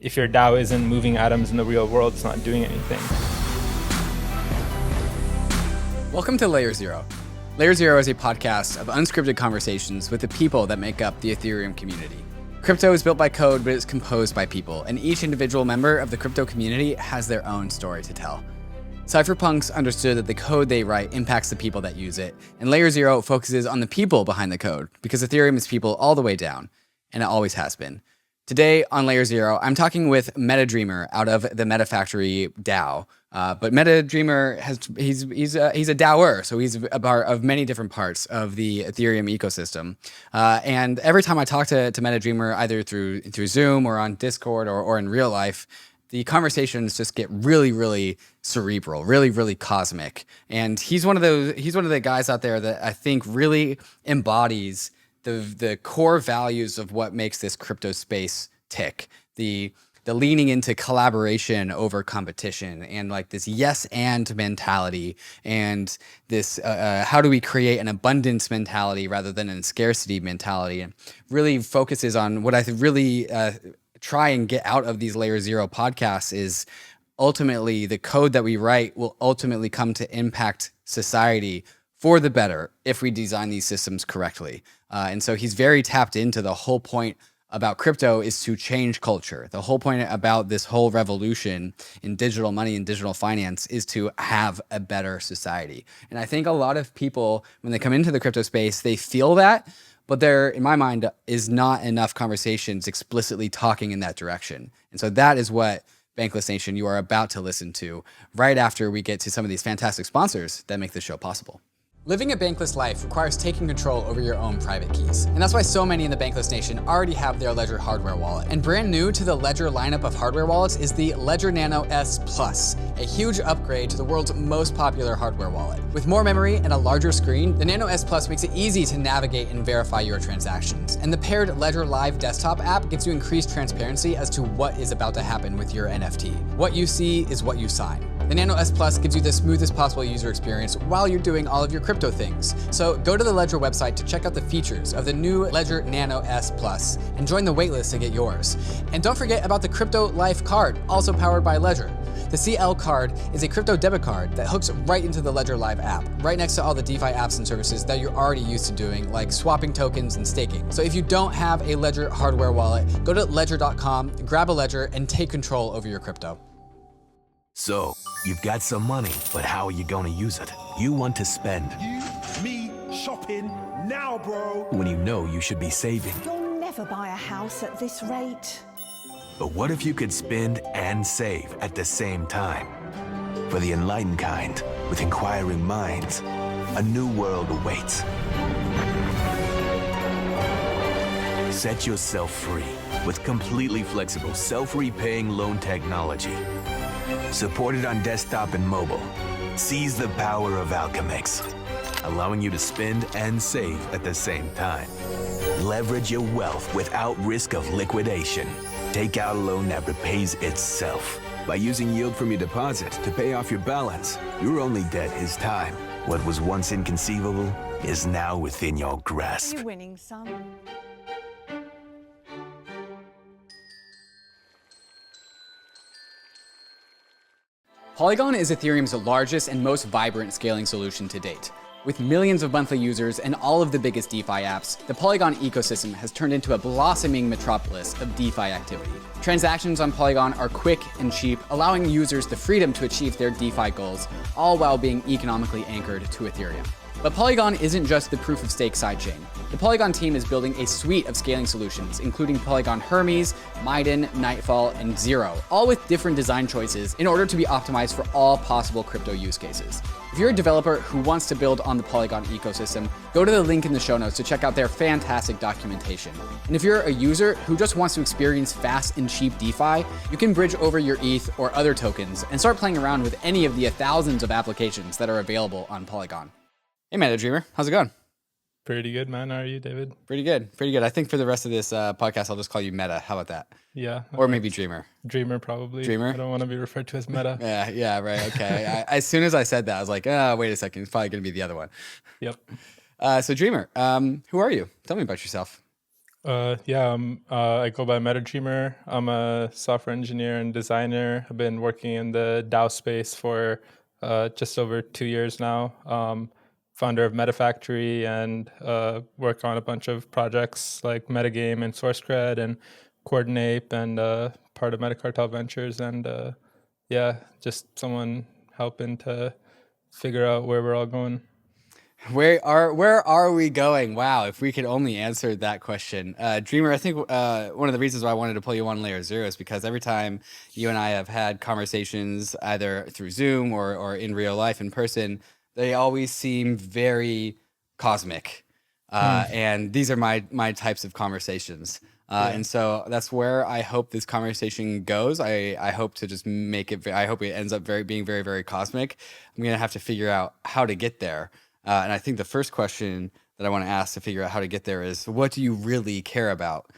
if your DAO isn't moving atoms in the real world, it's not doing anything. Welcome to Layer Zero. Layer Zero is a podcast of unscripted conversations with the people that make up the Ethereum community. Crypto is built by code, but it's composed by people, and each individual member of the crypto community has their own story to tell. Cypherpunks understood that the code they write impacts the people that use it, and Layer Zero focuses on the people behind the code, because Ethereum is people all the way down, and it always has been. Today on Layer Zero, I'm talking with Metadreamer out of the Metafactory DAO. But Metadreamer he's a DAO-er, so he's a part of many different parts of the Ethereum ecosystem. And every time I talk to Metadreamer, either through Zoom or on Discord or in real life, the conversations just get really cerebral, really cosmic. And he's one of the guys out there that I think really embodies the core values of what makes this crypto space tick. The leaning into collaboration over competition, and like this yes and mentality, and this how do we create an abundance mentality rather than a scarcity mentality, and really focuses on what I really try and get out of these Layer Zero podcasts is ultimately the code that we write will ultimately come to impact society for the better if we design these systems correctly. And so he's very tapped into the whole point about crypto is to change culture. The whole point about this whole revolution in digital money and digital finance is to have a better society. And I think a lot of people, when they come into the crypto space, they feel that, but there, in my mind, is not enough conversations explicitly talking in that direction. And so that is what Bankless Nation, you are about to listen to right after we get to some of these fantastic sponsors that make this show possible. Living a bankless life requires taking control over your own private keys. And that's why so many in the Bankless Nation already have their Ledger hardware wallet. And brand new to the Ledger lineup of hardware wallets is the Ledger Nano S Plus, a huge upgrade to the world's most popular hardware wallet. With more memory and a larger screen, the Nano S Plus makes it easy to navigate and verify your transactions. And the paired Ledger Live desktop app gives you increased transparency as to what is about to happen with your NFT. What you see is what you sign. The Nano S Plus gives you the smoothest possible user experience while you're doing all of your crypto things. So go to the Ledger website to check out the features of the new Ledger Nano S Plus and join the waitlist to get yours. And don't forget about the Crypto Life card, also powered by Ledger. The CL card is a crypto debit card that hooks right into the Ledger Live app, right next to all the DeFi apps and services that you're already used to doing, like swapping tokens and staking. So if you don't have a Ledger hardware wallet, go to ledger.com, grab a Ledger, and take control over your crypto. So, you've got some money, but how are you gonna use it? You want to spend. You, me, shopping, now, bro. When you know you should be saving. You'll never buy a house at this rate. But what if you could spend and save at the same time? For the enlightened kind, with inquiring minds, a new world awaits. Set yourself free with completely flexible, self-repaying loan technology. Supported on desktop and mobile, seize the power of Alchemix, allowing you to spend and save at the same time. Leverage your wealth without risk of liquidation. Take out a loan that repays itself. By using yield from your deposit to pay off your balance, your only debt is time. What was once inconceivable is now within your grasp. You're winning some. Polygon is Ethereum's largest and most vibrant scaling solution to date. With millions of monthly users and all of the biggest DeFi apps, the Polygon ecosystem has turned into a blossoming metropolis of DeFi activity. Transactions on Polygon are quick and cheap, allowing users the freedom to achieve their DeFi goals, all while being economically anchored to Ethereum. But Polygon isn't just the proof-of-stake sidechain. The Polygon team is building a suite of scaling solutions, including Polygon Hermes, Maiden, Nightfall, and Zero, all with different design choices in order to be optimized for all possible crypto use cases. If you're a developer who wants to build on the Polygon ecosystem, go to the link in the show notes to check out their fantastic documentation. And if you're a user who just wants to experience fast and cheap DeFi, you can bridge over your ETH or other tokens and start playing around with any of the thousands of applications that are available on Polygon. Hey, Metadreamer, how's it going? Pretty good, man. How are you, David? Pretty good. I think for the rest of this podcast, I'll just call you Meta. How about that? Yeah. Or maybe Dreamer. Dreamer, probably. Dreamer? I don't want to be referred to as Meta. Yeah, right. Okay. As soon as I said that, I was like, wait a second. It's probably going to be the other one. Yep. So Dreamer, who are you? Tell me about yourself. I go by Metadreamer. I'm a software engineer and designer. I've been working in the DAO space for just over 2 years now. Founder of Metafactory and work on a bunch of projects like MetaGame and SourceCred and Coordinape and part of Metacartel Ventures. And just someone helping to figure out where we're all going. Where are we going? Wow, if we could only answer that question. Dreamer, I think one of the reasons why I wanted to pull you on Layer Zero is because every time you and I have had conversations, either through Zoom or in real life in person, they always seem very cosmic. And these are my types of conversations. And so that's where I hope this conversation goes. I hope to just make it, I hope it ends up being very, very cosmic. I'm going to have to figure out how to get there. And I think the first question that I want to ask to figure out how to get there is, what do you really care about,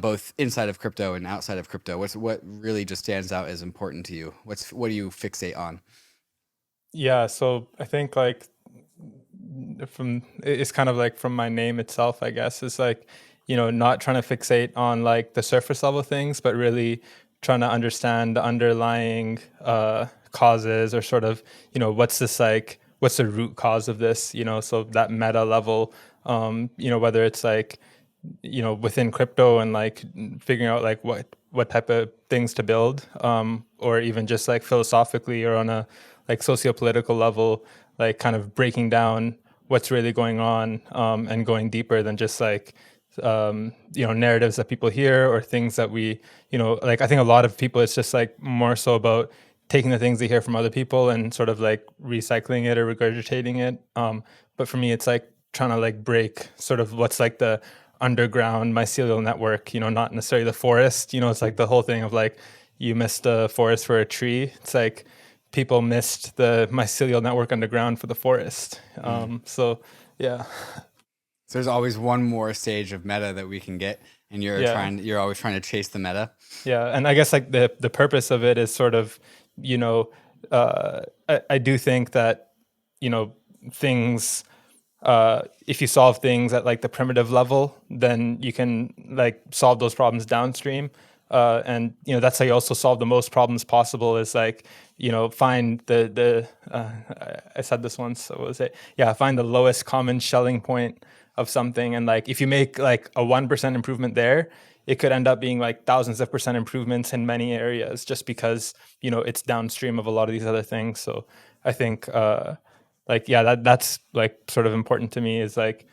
both inside of crypto and outside of crypto? What really just stands out as important to you? What do you fixate on? Yeah, so I think like it's kind of like from my name itself, I guess. It's like, not trying to fixate on like the surface level things, but really trying to understand the underlying causes, or sort of, what's the root cause of this, so that meta level, whether it's like, within crypto and like figuring out like what type of things to build, or even just like philosophically or on a like socio-political level, like kind of breaking down what's really going on, and going deeper than just like, narratives that people hear or things that we, like I think a lot of people, it's just like more so about taking the things they hear from other people and sort of like recycling it or regurgitating it. But for me, it's like trying to like break sort of what's like the underground mycelial network, not necessarily the forest. It's like the whole thing of like, you missed the forest for a tree. It's like people missed the mycelial network underground for the forest. So yeah. So there's always one more stage of meta that we can get, and you're always trying to chase the meta. Yeah, and I guess like the purpose of it is sort of, I do think that, things, if you solve things at like the primitive level, then you can like solve those problems downstream. And that's how you also solve the most problems possible, is like, find the I said this once, so what was it? Yeah, find the lowest common Schelling point of something. And like, if you make like a 1% improvement there, it could end up being like thousands of percent improvements in many areas, just because, it's downstream of a lot of these other things. So I think, that's like sort of important to me, is like,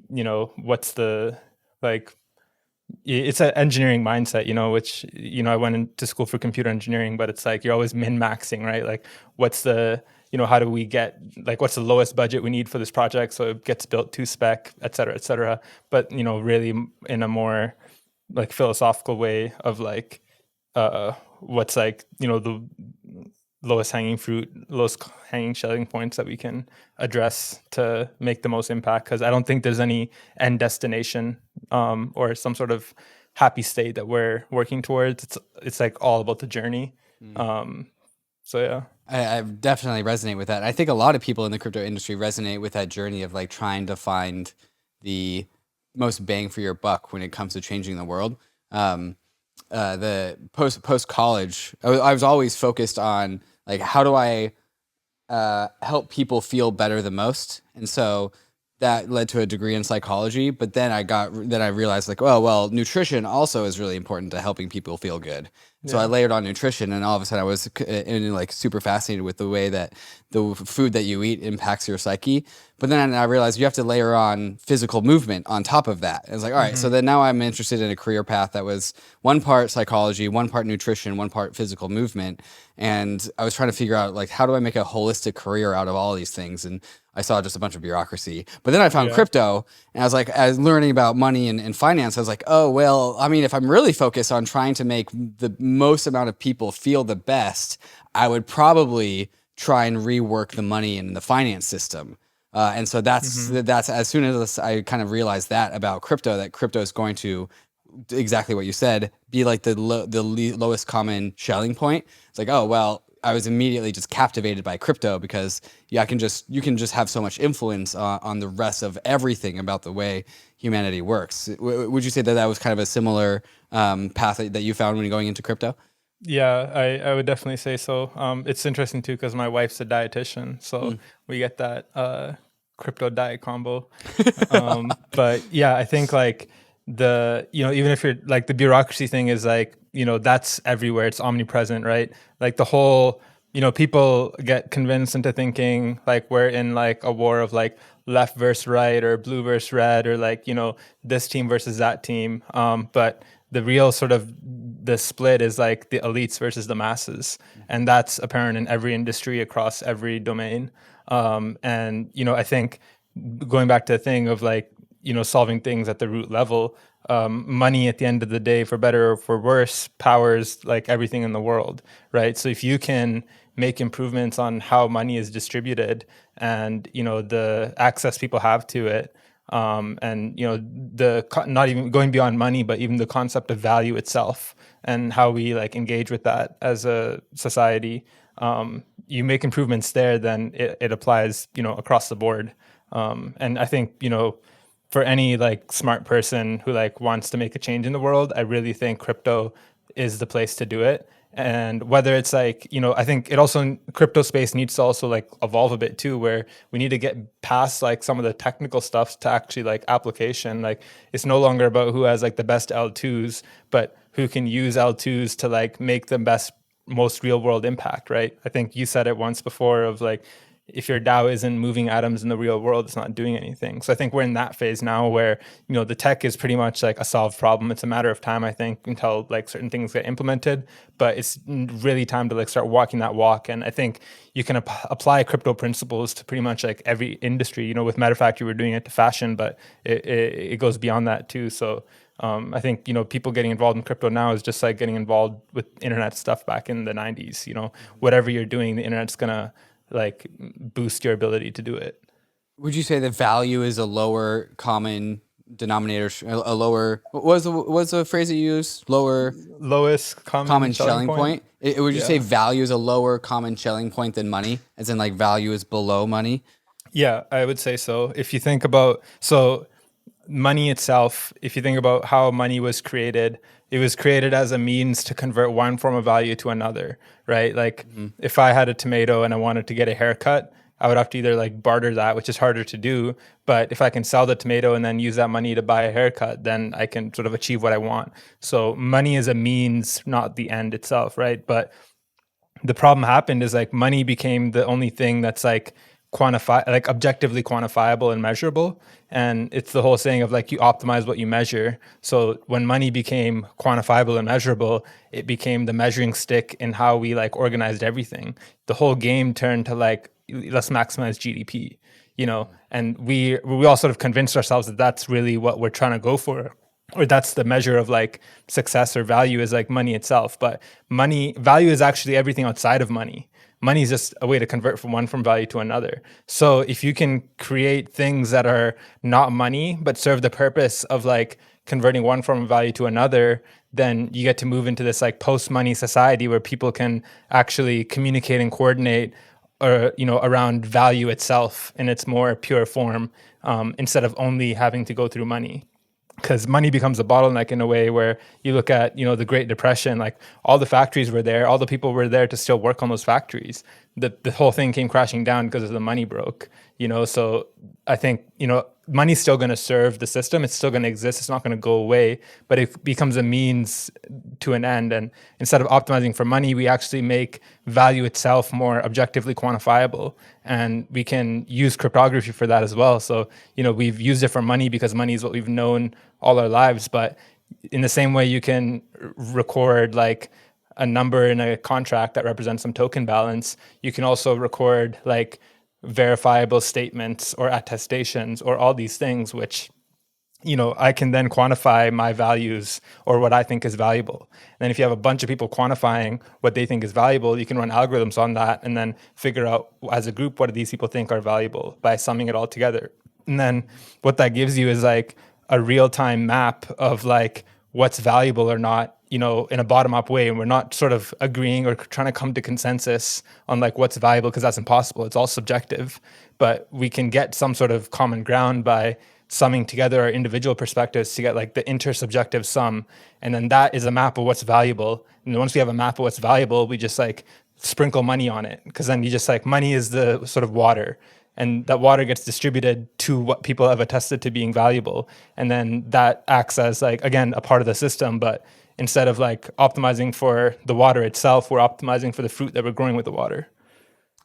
what's the, like, it's an engineering mindset, which, I went into school for computer engineering, but it's like, you're always min-maxing, right? Like, what's the, how do we get, like, what's the lowest budget we need for this project so it gets built to spec, et cetera, et cetera. But, really in a more like philosophical way of like, what's like, the lowest hanging Schelling points that we can address to make the most impact. Because I don't think there's any end destination, or some sort of happy state that we're working towards. It's like all about the journey. So yeah. I definitely resonate with that. I think a lot of people in the crypto industry resonate with that journey of like trying to find the most bang for your buck when it comes to changing the world. The post college, I was always focused on like, how do I help people feel better the most? And so that led to a degree in psychology. But then I realized like, oh, well, nutrition also is really important to helping people feel good. So I layered on nutrition, and all of a sudden I was like super fascinated with the way that the food that you eat impacts your psyche. But then I realized you have to layer on physical movement on top of that. And it's like, all right, so then now I'm interested in a career path that was one part psychology, one part nutrition, one part physical movement. And I was trying to figure out like, how do I make a holistic career out of all these things? And I saw just a bunch of bureaucracy. But then I found crypto, and I was like, as learning about money and finance, I was like, oh, well, I mean, if I'm really focused on trying to make the most amount of people feel the best, I would probably try and rework the money and the finance system. And so that's as soon as I kind of realized that about crypto, that crypto is going to, exactly what you said, be like the lowest common Schelling point. It's like, oh, well, I was immediately just captivated by crypto because you can just have so much influence on the rest of everything about the way humanity works. Would you say that was kind of a similar path that you found when you're going into crypto? Yeah, I would definitely say so. It's interesting too because my wife's a dietitian, so we get that crypto diet combo. But yeah, I think like even if you're like the bureaucracy thing is like, that's everywhere. It's omnipresent, right? Like the whole, people get convinced into thinking like we're in like a war of like left versus right or blue versus red or like, this team versus that team. But the real sort of the split is like the elites versus the masses. And that's apparent in every industry across every domain. And, I think going back to the thing of like, solving things at the root level, money at the end of the day, for better or for worse, powers like everything in the world, right? So if you can make improvements on how money is distributed and, the access people have to it, and not even going beyond money, but even the concept of value itself and how we like engage with that as a society, you make improvements there, then it applies, across the board. And I think, for any like smart person who like wants to make a change in the world, I really think crypto is the place to do it. And whether it's like, I think it also, crypto space needs to also like evolve a bit too, where we need to get past like some of the technical stuff to actually like application. Like it's no longer about who has like the best L2s, but who can use L2s to like make the best, most real world impact, right? I think you said it once before of like, if your DAO isn't moving atoms in the real world, it's not doing anything. So I think we're in that phase now where, the tech is pretty much like a solved problem. It's a matter of time, I think, until like certain things get implemented, but it's really time to like start walking that walk. And I think you can apply crypto principles to pretty much like every industry. With Metafactory, we're doing it to fashion, but it goes beyond that too. So I think, people getting involved in crypto now is just like getting involved with internet stuff back in the 90s. Whatever you're doing, the internet's gonna like boost your ability to do it. Would you say that value is a lower common denominator, a lower, what was the phrase that you used? Lowest common Schelling point? Would you say value is a lower common Schelling point than money? As in like value is below money? Yeah, I would say so. If you think about, money itself, if you think about how money was created, it was created as a means to convert one form of value to another, right? Like if I had a tomato and I wanted to get a haircut, I would have to either like barter that, which is harder to do. But if I can sell the tomato and then use that money to buy a haircut, then I can sort of achieve what I want. So money is a means, not the end itself, right? But the problem happened is like money became the only thing that's like objectively quantifiable and measurable. And it's the whole saying of like you optimize what you measure. So when money became quantifiable and measurable, it became the measuring stick in how we like organized everything. The whole game turned to like, let's maximize GDP, and we all sort of convinced ourselves that that's really what we're trying to go for, or that's the measure of like success or value is like money itself. But value is actually everything outside of money. Money is just a way to convert from one form of value to another. So if you can create things that are not money, but serve the purpose of like converting one form of value to another, then you get to move into this like post-money society where people can actually communicate and coordinate around value itself in its more pure form, instead of only having to go through money. Because money becomes a bottleneck in a way where you look at, the Great Depression, like all the factories were there, all the people were there to still work on those factories. The whole thing came crashing down because the money broke, So I think, money's still going to serve the system. It's still going to exist. It's not going to go away, but it becomes a means to an end. And instead of optimizing for money, we actually make value itself more objectively quantifiable. And we can use cryptography for that as well. So, we've used it for money because money is what we've known all our lives. But in the same way, you can record like a number in a contract that represents some token balance, you can also record like verifiable statements or attestations or all these things, which, I can then quantify my values or what I think is valuable. And then if you have a bunch of people quantifying what they think is valuable, you can run algorithms on that and then figure out as a group, what do these people think are valuable by summing it all together. And then what that gives you is like a real-time map of like what's valuable or not, in a bottom-up way, and we're not sort of agreeing or trying to come to consensus on like what's valuable, because that's impossible. It's all subjective. But we can get some sort of common ground by summing together our individual perspectives to get like the intersubjective sum, and then that is a map of what's valuable. And then once we have a map of what's valuable, we just like sprinkle money on it, because then you just like, money is the sort of water, and that water gets distributed to what people have attested to being valuable, and then that acts as like, again, a part of the system. But instead of like optimizing for the water itself, we're optimizing for the fruit that we're growing with the water.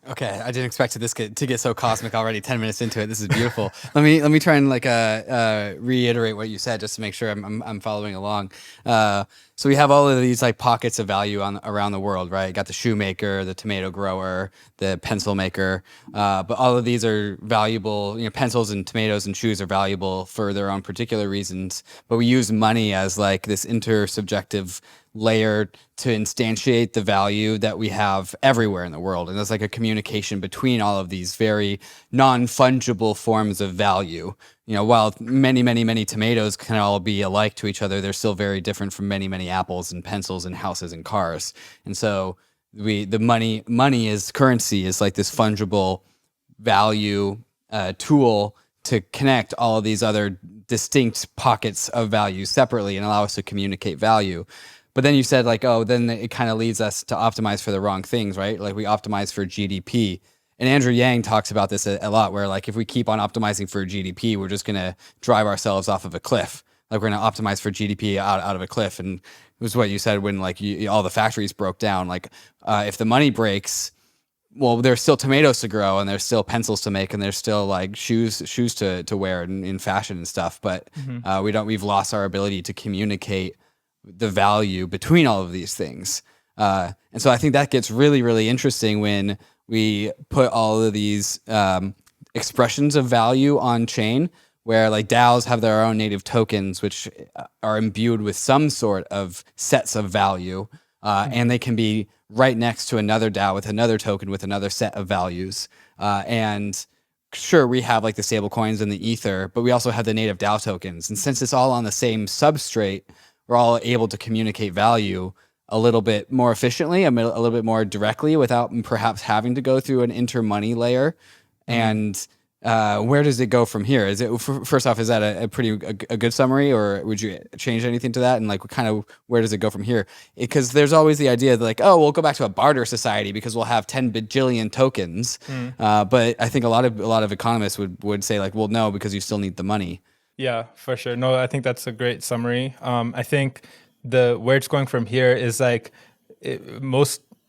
Okay, I didn't expect this to get so cosmic already. 10 minutes into it, this is beautiful. let me try and like reiterate what you said, just to make sure I'm following along. So we have all of these like pockets of value around the world, right? Got the shoemaker, the tomato grower, the pencil maker, but all of these are valuable. Pencils and tomatoes and shoes are valuable for their own particular reasons. But we use money as like this intersubjective layer to instantiate the value that we have everywhere in the world. And there's like a communication between all of these very non-fungible forms of value. While many tomatoes can all be alike to each other, they're still very different from many apples and pencils and houses and cars. And so the money is currency, is like this fungible value tool to connect all of these other distinct pockets of value separately and allow us to communicate value. But then you said like, oh, then it kind of leads us to optimize for the wrong things, right? Like we optimize for GDP. And Andrew Yang talks about this a lot, where like if we keep on optimizing for GDP, we're just going to drive ourselves off of a cliff. Like we're going to optimize for GDP out of a cliff. And it was what you said when like all the factories broke down. Like if the money breaks, well, there's still tomatoes to grow, and there's still pencils to make, and there's still like shoes to wear in fashion and stuff. But we've lost our ability to communicate the value between all of these things. And so I think that gets really, really interesting when we put all of these expressions of value on chain, where like DAOs have their own native tokens, which are imbued with some sort of sets of value. And they can be right next to another DAO with another token with another set of values. And sure, we have like the stable coins and the ether, but we also have the native DAO tokens. And since it's all on the same substrate, we're all able to communicate value a little bit more efficiently, a little bit more directly, without perhaps having to go through an inter-money layer. And where does it go from here? Is it, first off, is that a good summary, or would you change anything to that? And like, kind of, where does it go from here? Because there's always the idea that like, oh, we'll go back to a barter society because we'll have 10 bajillion tokens. But I think a lot of economists would say like, well, no, because you still need the money. Yeah, for sure. No, I think that's a great summary. I think where it's going from here is like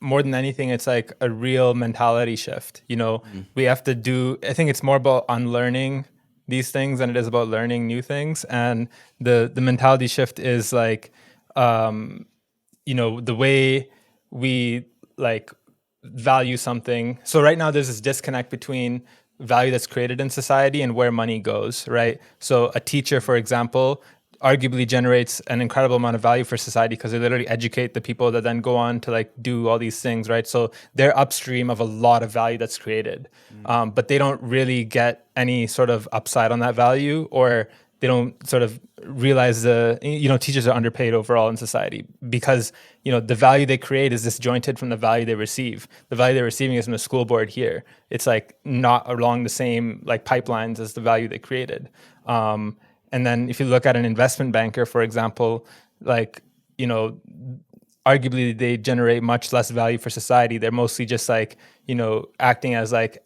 more than anything, it's like a real mentality shift. We have to I think it's more about unlearning these things than it is about learning new things. And the mentality shift is like, the way we like value something. So right now there's this disconnect between value that's created in society and where money goes, right? So a teacher, for example, arguably generates an incredible amount of value for society because they literally educate the people that then go on to like do all these things, right? So they're upstream of a lot of value that's created, but they don't really get any sort of upside on that value, or they don't sort of realize teachers are underpaid overall in society because, the value they create is disjointed from the value they receive. The value they're receiving is from the school board here. It's like not along the same like pipelines as the value they created. And then if you look at an investment banker, for example, like, arguably they generate much less value for society. They're mostly just like, acting as like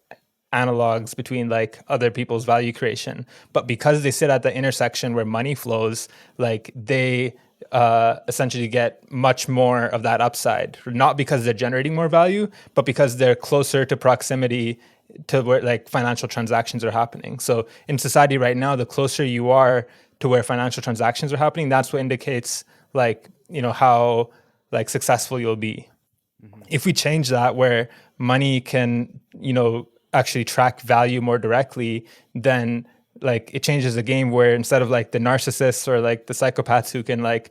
analogs between like other people's value creation. But because they sit at the intersection where money flows, like they essentially get much more of that upside, not because they're generating more value, but because they're closer to proximity to where like financial transactions are happening. So in society right now, the closer you are to where financial transactions are happening, that's what indicates like, how like successful you'll be. If we change that where money can, actually track value more directly, then like it changes the game, where instead of like the narcissists or like the psychopaths who can like,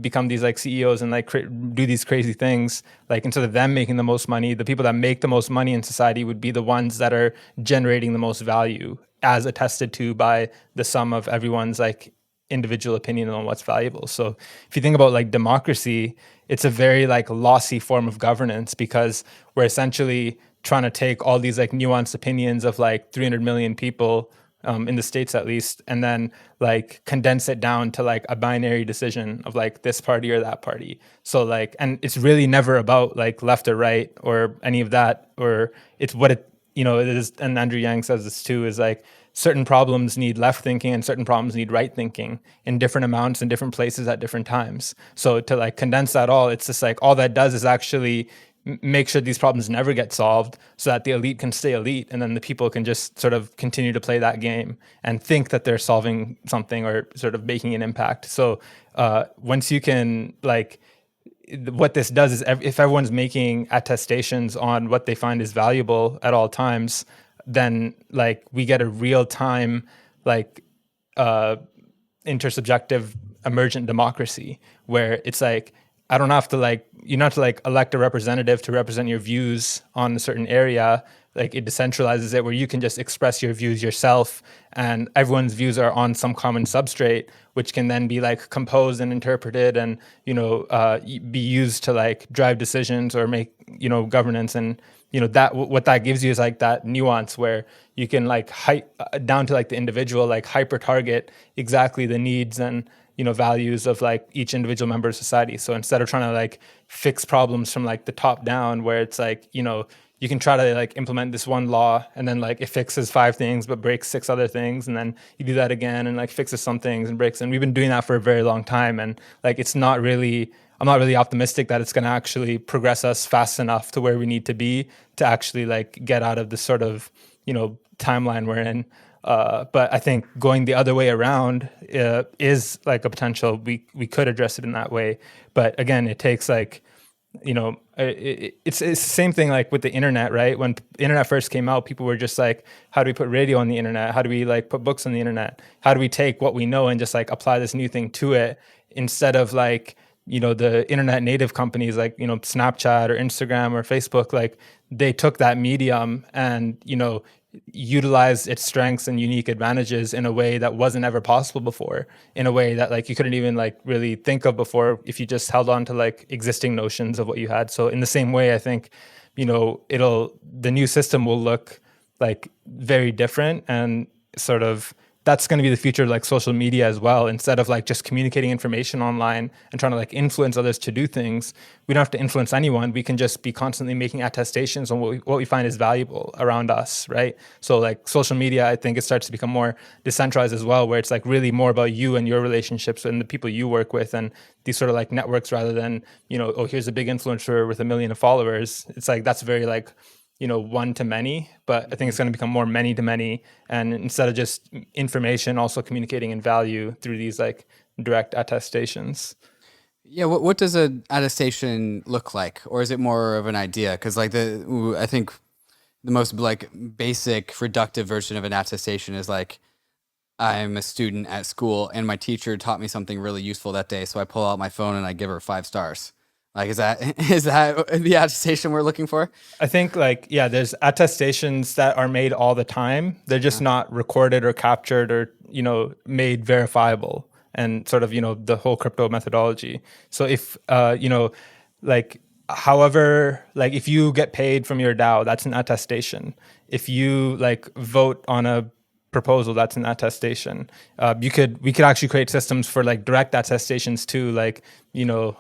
become these like CEOs and like do these crazy things, like instead of them making the most money, the people that make the most money in society would be the ones that are generating the most value, as attested to by the sum of everyone's like individual opinion on what's valuable. So if you think about like democracy, it's a very like lossy form of governance, because we're essentially trying to take all these like nuanced opinions of like 300 million people, in the States at least, and then like condense it down to like a binary decision of like this party or that party. So like, and it's really never about like left or right or any of that, or it's what it, you know, it is. And Andrew Yang says this too, is like certain problems need left thinking and certain problems need right thinking in different amounts in different places at different times. So to like condense that all, it's just like all that does is actually make sure these problems never get solved so that the elite can stay elite, and then the people can just sort of continue to play that game and think that they're solving something or sort of making an impact. So once you can like, what this does is if everyone's making attestations on what they find is valuable at all times, then like we get a real time like intersubjective emergent democracy where it's like, I don't have to like, you don't have to like elect a representative to represent your views on a certain area. Like it decentralizes it where you can just express your views yourself, and everyone's views are on some common substrate, which can then be like composed and interpreted and, you know, be used to like drive decisions or make, you know, governance. And, you know, that what that gives you is like that nuance where you can like down to like the individual, like hyper target exactly the needs and, you know, values of like each individual member of society. So instead of trying to like fix problems from like the top down, where it's like, you know, you can try to like implement this one law and then like it fixes 5 things but breaks 6 other things, and then you do that again and like fixes some things and breaks. And we've been doing that for a very long time, and like it's not really, I'm not really optimistic that it's going to actually progress us fast enough to where we need to be to actually like get out of this sort of, you know, timeline we're in. But I think going the other way around is like a potential. We could address it in that way, but again, it takes like, you know, it's the same thing like with the internet, right? When the internet first came out, people were just like, how do we put radio on the internet? How do we like put books on the internet? How do we take what we know and just like apply this new thing to it, instead of like, you know, the internet native companies like, you know, Snapchat or Instagram or Facebook, like they took that medium and, you know, utilized its strengths and unique advantages in a way that wasn't ever possible before, in a way that like you couldn't even like really think of before if you just held on to like existing notions of what you had. So in the same way, I think, you know, the new system will look like very different, and sort of that's going to be the future of like social media as well. Instead of like just communicating information online and trying to like influence others to do things, we don't have to influence anyone. We can just be constantly making attestations on what we find is valuable around us, right? So like social media, I think it starts to become more decentralized as well, where it's like really more about you and your relationships and the people you work with and these sort of like networks, rather than, you know, oh, here's a big influencer with 1 million followers. It's like, that's very like, you know, one to many, but I think it's going to become more many to many. And instead of just information, also communicating in value through these like direct attestations. Yeah, what does an attestation look like, or is it more of an idea? Because like I think the most like basic reductive version of an attestation is like, I'm a student at school and my teacher taught me something really useful that day, so I pull out my phone and I give her 5 stars. Like, is that the attestation we're looking for? I think like, yeah, there's attestations that are made all the time. They're just not recorded or captured or, you know, made verifiable, and sort of, you know, the whole crypto methodology. So if, you know, like, however, like if you get paid from your DAO, that's an attestation. If you like vote on a proposal, that's an attestation. We could actually create systems for like direct attestations too, like, you know,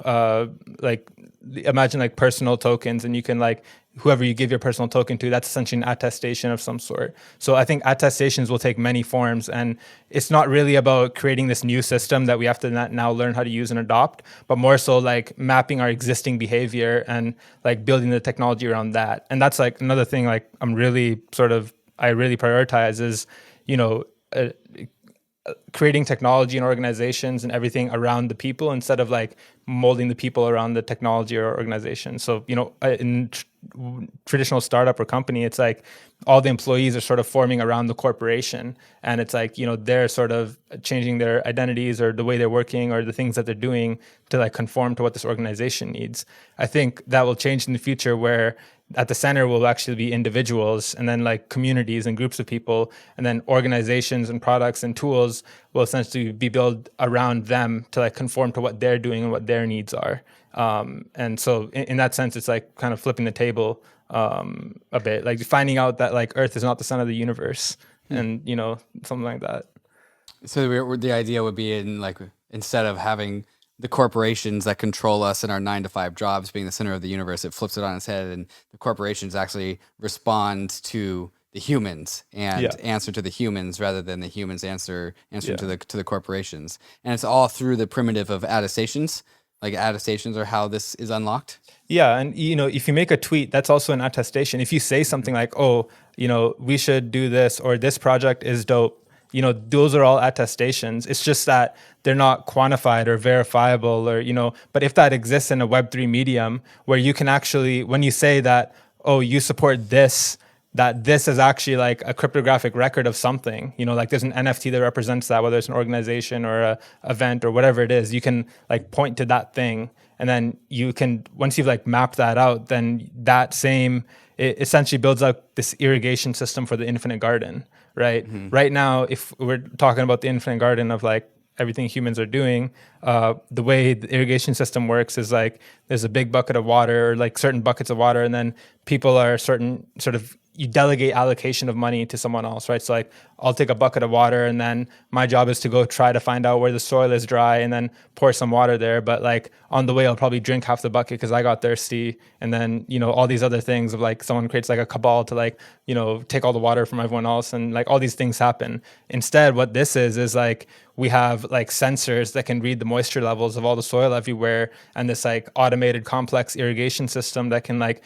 like imagine like personal tokens, and you can like, whoever you give your personal token to, that's essentially an attestation of some sort. So I think attestations will take many forms, and it's not really about creating this new system that we have to now learn how to use and adopt, but more so like mapping our existing behavior and like building the technology around that. And that's like another thing like I really prioritize is, you know, creating technology and organizations and everything around the people, instead of like molding the people around the technology or organization. So, you know, in traditional startup or company, it's like all the employees are sort of forming around the corporation, and it's like, you know, they're sort of changing their identities or the way they're working or the things that they're doing to like conform to what this organization needs. I think that will change in the future, where at the center will actually be individuals, and then like communities and groups of people, and then organizations and products and tools will essentially be built around them to like conform to what they're doing and what their needs are. And so in that sense, it's like kind of flipping the table a bit, like finding out that like Earth is not the center of the universe, and you know, something like that. So the idea would be in like, instead of having the corporations that control us in our 9-to-5 jobs being the center of the universe, it flips it on its head, and the corporations actually respond to the humans and answer to the humans rather than the humans answering to the corporations. And it's all through the primitive of attestations. Like attestations are how this is unlocked. Yeah, and you know, if you make a tweet, that's also an attestation. If you say something like, "Oh, you know, we should do this," or "This project is dope," you know, those are all attestations. It's just that they're not quantified or verifiable, or, you know, but if that exists in a Web3 medium where you can actually, when you say that, oh, you support this, that this is actually like a cryptographic record of something, you know, like there's an NFT that represents that, whether it's an organization or a event or whatever it is, you can like point to that thing. And then you can, once you've like mapped that out, then that same, it essentially builds up this irrigation system for the infinite garden, right? Mm-hmm. Right now, if we're talking about the infinite garden of like everything humans are doing, the way the irrigation system works is like there's a big bucket of water, or like certain buckets of water, and then people are certain sort of, you delegate allocation of money to someone else, right? So like I'll take a bucket of water, and then my job is to go try to find out where the soil is dry and then pour some water there. But like on the way, I'll probably drink half the bucket because I got thirsty. And then, you know, all these other things of like someone creates like a cabal to like, you know, take all the water from everyone else, and like all these things happen. Instead, what this is like we have like sensors that can read the moisture levels of all the soil everywhere, and this like automated complex irrigation system that can like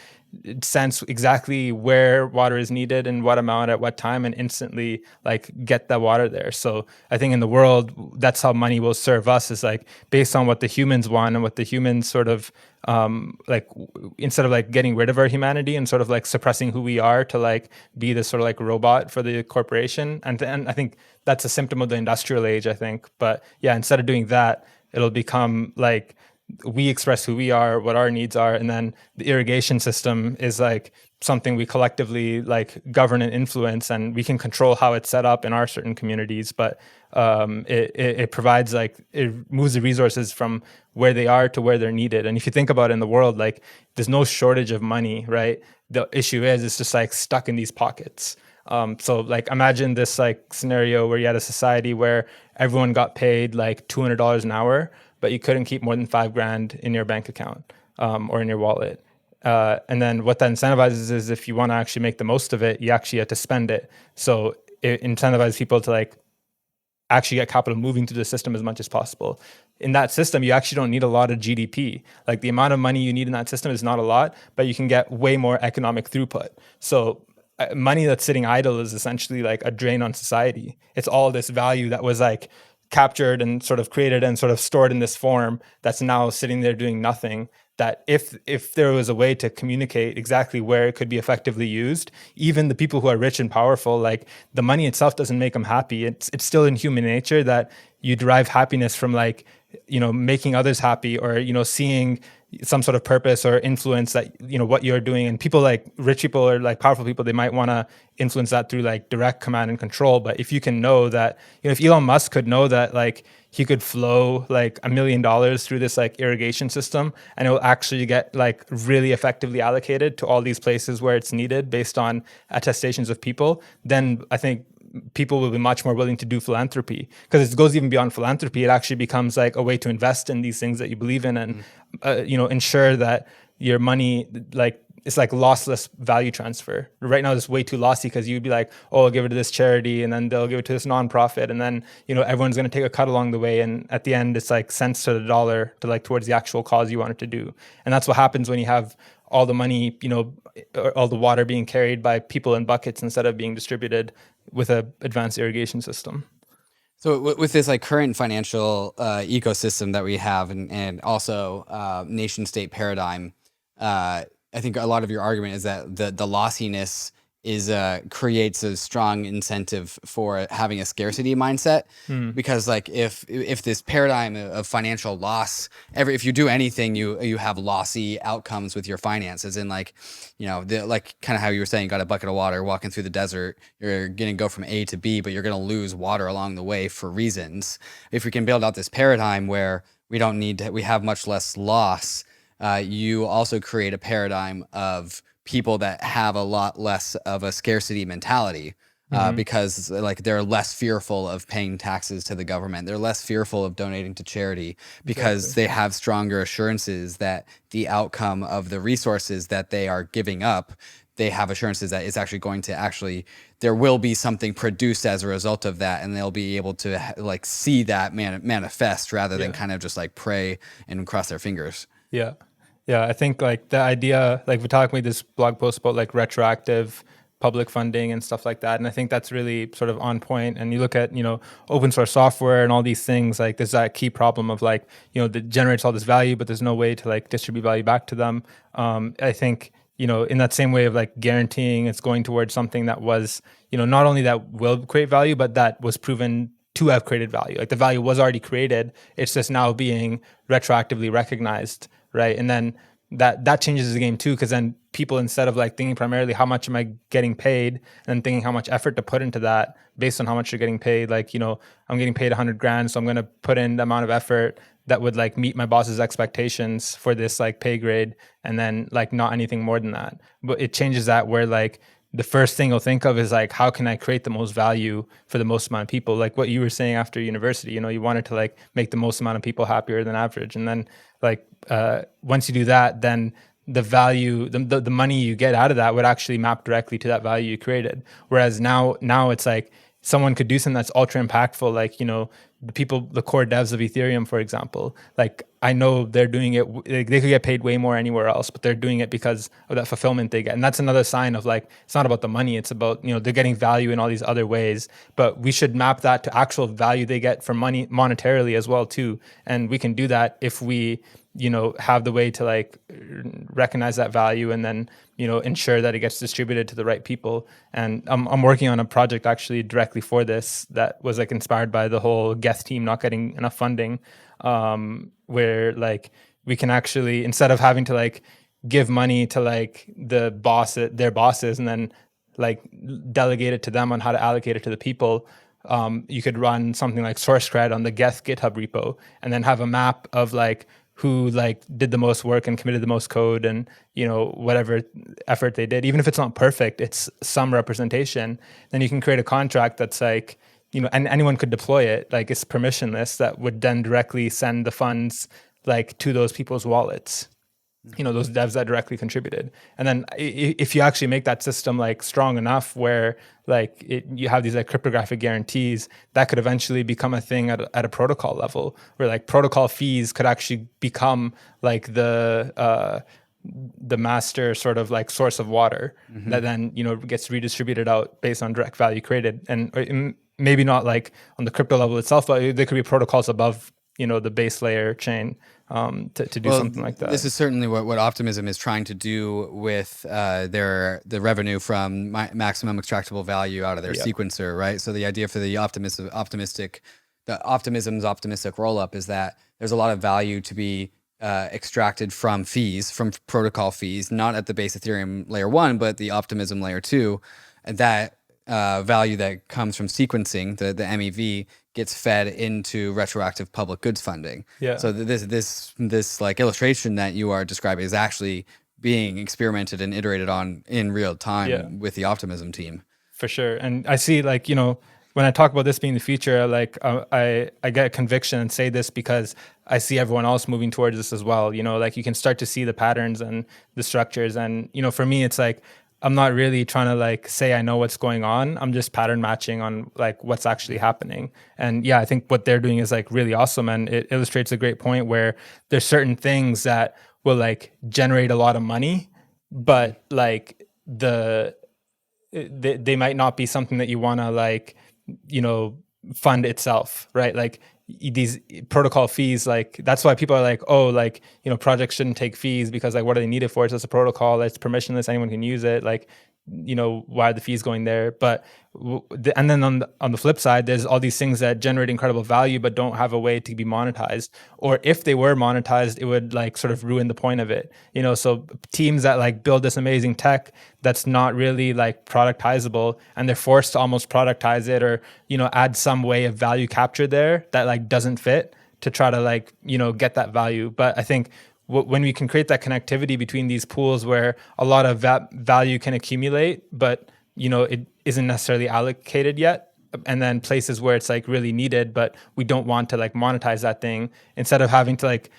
sense exactly where water is needed and what amount at what time, and instantly like get that water there. So I think in the world, that's how money will serve us, is like based on what the humans want and what the humans sort of like, instead of like getting rid of our humanity and sort of like suppressing who we are to like be this sort of like robot for the corporation. And I think that's a symptom of the industrial age, I think. But yeah, instead of doing that, it'll become like we express who we are, what our needs are, and then the irrigation system is like something we collectively like govern and influence, and we can control how it's set up in our certain communities. But it provides like, it moves the resources from where they are to where they're needed. And if you think about it in the world, like there's no shortage of money, right? The issue is it's just like stuck in these pockets. So like imagine this like scenario where you had a society where everyone got paid like $200 an hour, but you couldn't keep more than $5,000 in your bank account or in your wallet. And then what that incentivizes is if you want to actually make the most of it, you actually have to spend it. So it incentivizes people to like actually get capital moving through the system as much as possible. In that system, you actually don't need a lot of GDP. Like the amount of money you need in that system is not a lot, but you can get way more economic throughput. So money that's sitting idle is essentially like a drain on society. It's all this value that was like captured and sort of created and sort of stored in this form that's now sitting there doing nothing, that if there was a way to communicate exactly where it could be effectively used, even the people who are rich and powerful, like the money itself doesn't make them happy. It's still in human nature that you derive happiness from like, you know, making others happy, or, you know, seeing some sort of purpose or influence that, you know, what you're doing. And people like rich people or like powerful people, they might want to influence that through like direct command and control. But if you can know that, you know, if Elon Musk could know that like he could flow like $1 million through this like irrigation system, and it will actually get like really effectively allocated to all these places where it's needed based on attestations of people, then I think people will be much more willing to do philanthropy, because it goes even beyond philanthropy. It actually becomes like a way to invest in these things that you believe in, and you know, ensure that your money, like, it's like lossless value transfer. Right now, it's way too lossy, because you'd be like, oh, I'll give it to this charity, and then they'll give it to this nonprofit, and then, you know, everyone's going to take a cut along the way, and at the end, it's like cents to the dollar to like towards the actual cause you want it to do. And that's what happens when you have all the money, you know, all the water being carried by people in buckets instead of being distributed with a advanced irrigation system. So with this like current financial ecosystem that we have, and also nation state paradigm, I think a lot of your argument is that the lossiness creates a strong incentive for having a scarcity mindset, because like if this paradigm of financial loss, if you do anything, you have lossy outcomes with your finances, and like, like kind of how you were saying, you got a bucket of water walking through the desert, you're gonna go from A to B, but you're gonna lose water along the way for reasons. If we can build out this paradigm where we have much less loss, you also create a paradigm of people that have a lot less of a scarcity mentality, because like they're less fearful of paying taxes to the government. They're less fearful of donating to charity because they have stronger assurances that the outcome of the resources that they are giving up, they have assurances that it's actually going to there will be something produced as a result of that, and they'll be able to like see that manifest rather than kind of just like pray and cross their fingers. Yeah. Yeah, I think like the idea, like Vitalik made this blog post about like retroactive public funding and stuff like that. And I think that's really sort of on point. And you look at, open source software and all these things, like there's that key problem of like, that generates all this value, but there's no way to like distribute value back to them. I think, in that same way of like guaranteeing it's going towards something that was, not only that will create value, but that was proven to have created value. Like the value was already created. It's just now being retroactively recognized. Right. And then that changes the game too, because then people, instead of like thinking primarily how much am I getting paid, and then thinking how much effort to put into that based on how much you're getting paid, like, I'm getting paid 100 grand, so I'm going to put in the amount of effort that would like meet my boss's expectations for this like pay grade, and then like not anything more than that. But it changes that where like the first thing you'll think of is like, how can I create the most value for the most amount of people? Like what you were saying after university, you wanted to like make the most amount of people happier than average. And then like, once you do that, then the value, the money you get out of that would actually map directly to that value you created. Whereas now it's like someone could do something that's ultra impactful. Like, the core devs of Ethereum, for example, like I know they're doing it, they could get paid way more anywhere else, but they're doing it because of that fulfillment they get. And that's another sign of like, it's not about the money, it's about, they're getting value in all these other ways, but we should map that to actual value they get from money monetarily as well too. And we can do that if we, have the way to like recognize that value and then, ensure that it gets distributed to the right people. And I'm working on a project actually directly for this that was like inspired by the whole Geth team not getting enough funding, where like we can actually, instead of having to like give money to like their bosses and then like delegate it to them on how to allocate it to the people, you could run something like SourceCred on the Geth GitHub repo and then have a map of like who like did the most work and committed the most code and, whatever effort they did, even if it's not perfect, it's some representation. Then you can create a contract that's like, and anyone could deploy it, like it's permissionless, that would then directly send the funds like to those people's wallets, those devs that directly contributed. And then if you actually make that system like strong enough where like you have these like cryptographic guarantees, that could eventually become a thing at a protocol level where like protocol fees could actually become like the master sort of like source of water that then, gets redistributed out based on direct value created. And maybe not like on the crypto level itself, but there could be protocols above, the base layer chain to do something like that. This is certainly what Optimism is trying to do with the revenue from maximum extractable value out of their sequencer, right? So the idea for the Optimism's optimistic rollup is that there's a lot of value to be extracted from fees, from protocol fees, not at the base Ethereum layer 1, but the Optimism layer 2. And that value that comes from sequencing, the MEV, gets fed into retroactive public goods funding. Yeah. So this like illustration that you are describing is actually being experimented and iterated on in real time with the Optimism team. For sure. And I see like, when I talk about this being the future, like I get conviction and say this because I see everyone else moving towards this as well. Like you can start to see the patterns and the structures. And, for me, it's like, I'm not really trying to like say I know what's going on. I'm just pattern matching on like what's actually happening. And I think what they're doing is like really awesome. And it illustrates a great point where there's certain things that will like generate a lot of money, but like they might not be something that you want to like, fund itself, right? Like these protocol fees, like that's why people are like, oh, like, you know, projects shouldn't take fees because like, what do they need it for? It's just a protocol. It's permissionless. Anyone can use it. Like, you know, why are the fees going there? But and then on the flip side, there's all these things that generate incredible value but don't have a way to be monetized, or if they were monetized, it would like sort of ruin the point of it, you know. So teams that like build this amazing tech that's not really like productizable, and they're forced to almost productize it, or, you know, add some way of value capture there that like doesn't fit to try to like, you know, get that value. But I think when we can create that connectivity between these pools where a lot of value can accumulate, but, you know, it isn't necessarily allocated yet, and then places where it's like really needed, but we don't want to like monetize that thing, instead of having to like,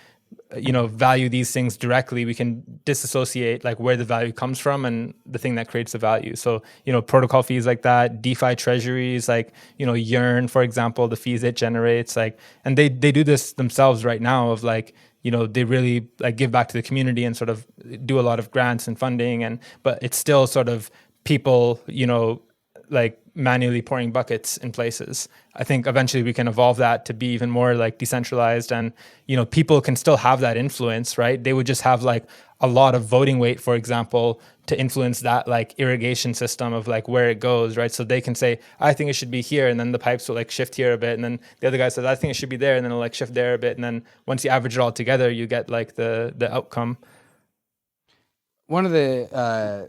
you know, value these things directly, we can disassociate like where the value comes from and the thing that creates the value. So, you know, protocol fees like that, DeFi treasuries, like, you know, Yearn, for example, the fees it generates, like, and they do this themselves right now of like, you know, they really like give back to the community and sort of do a lot of grants and funding, and but it's still sort of people, you know, like manually pouring buckets in places. I think eventually we can evolve that to be even more like decentralized, and, you know, people can still have that influence, right? They would just have like a lot of voting weight, for example, to influence that like irrigation system of like where it goes, right? So they can say, I think it should be here, and then the pipes will like shift here a bit, and then the other guy says, I think it should be there, and then it'll like shift there a bit, and then once you average it all together, you get like the outcome. One of the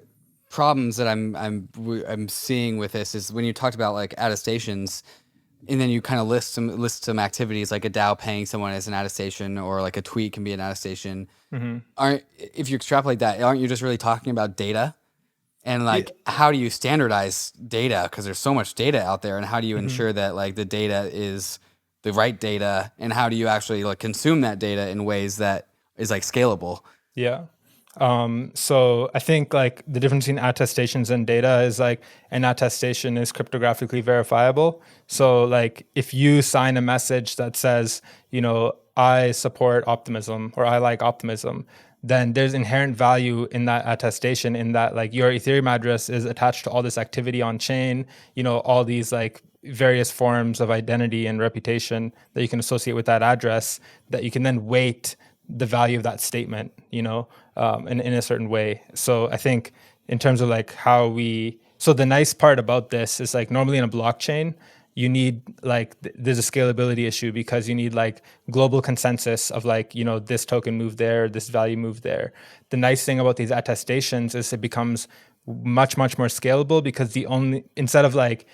problems that I'm seeing with this is when you talked about like attestations, and then you kind of list some activities like a DAO paying someone as an attestation, or like a tweet can be an attestation. If you extrapolate that, aren't you just really talking about data? And like, how do you standardize data? Because there's so much data out there, and how do you ensure that like the data is the right data, and how do you actually like consume that data in ways that is like scalable? Yeah. So I think like the difference between attestations and data is like an attestation is cryptographically verifiable. So like if you sign a message that says, you know, I support optimism, or I like optimism, then there's inherent value in that attestation, in that like your Ethereum address is attached to all this activity on chain, you know, all these like various forms of identity and reputation that you can associate with that address, that you can then weight the value of that statement, you know, in a certain way. So I think in terms of like so the nice part about this is like normally in a blockchain, you need like, there's a scalability issue because you need like global consensus of like, you know, this token moved there, this value moved there. The nice thing about these attestations is it becomes much, much more scalable, because instead of like,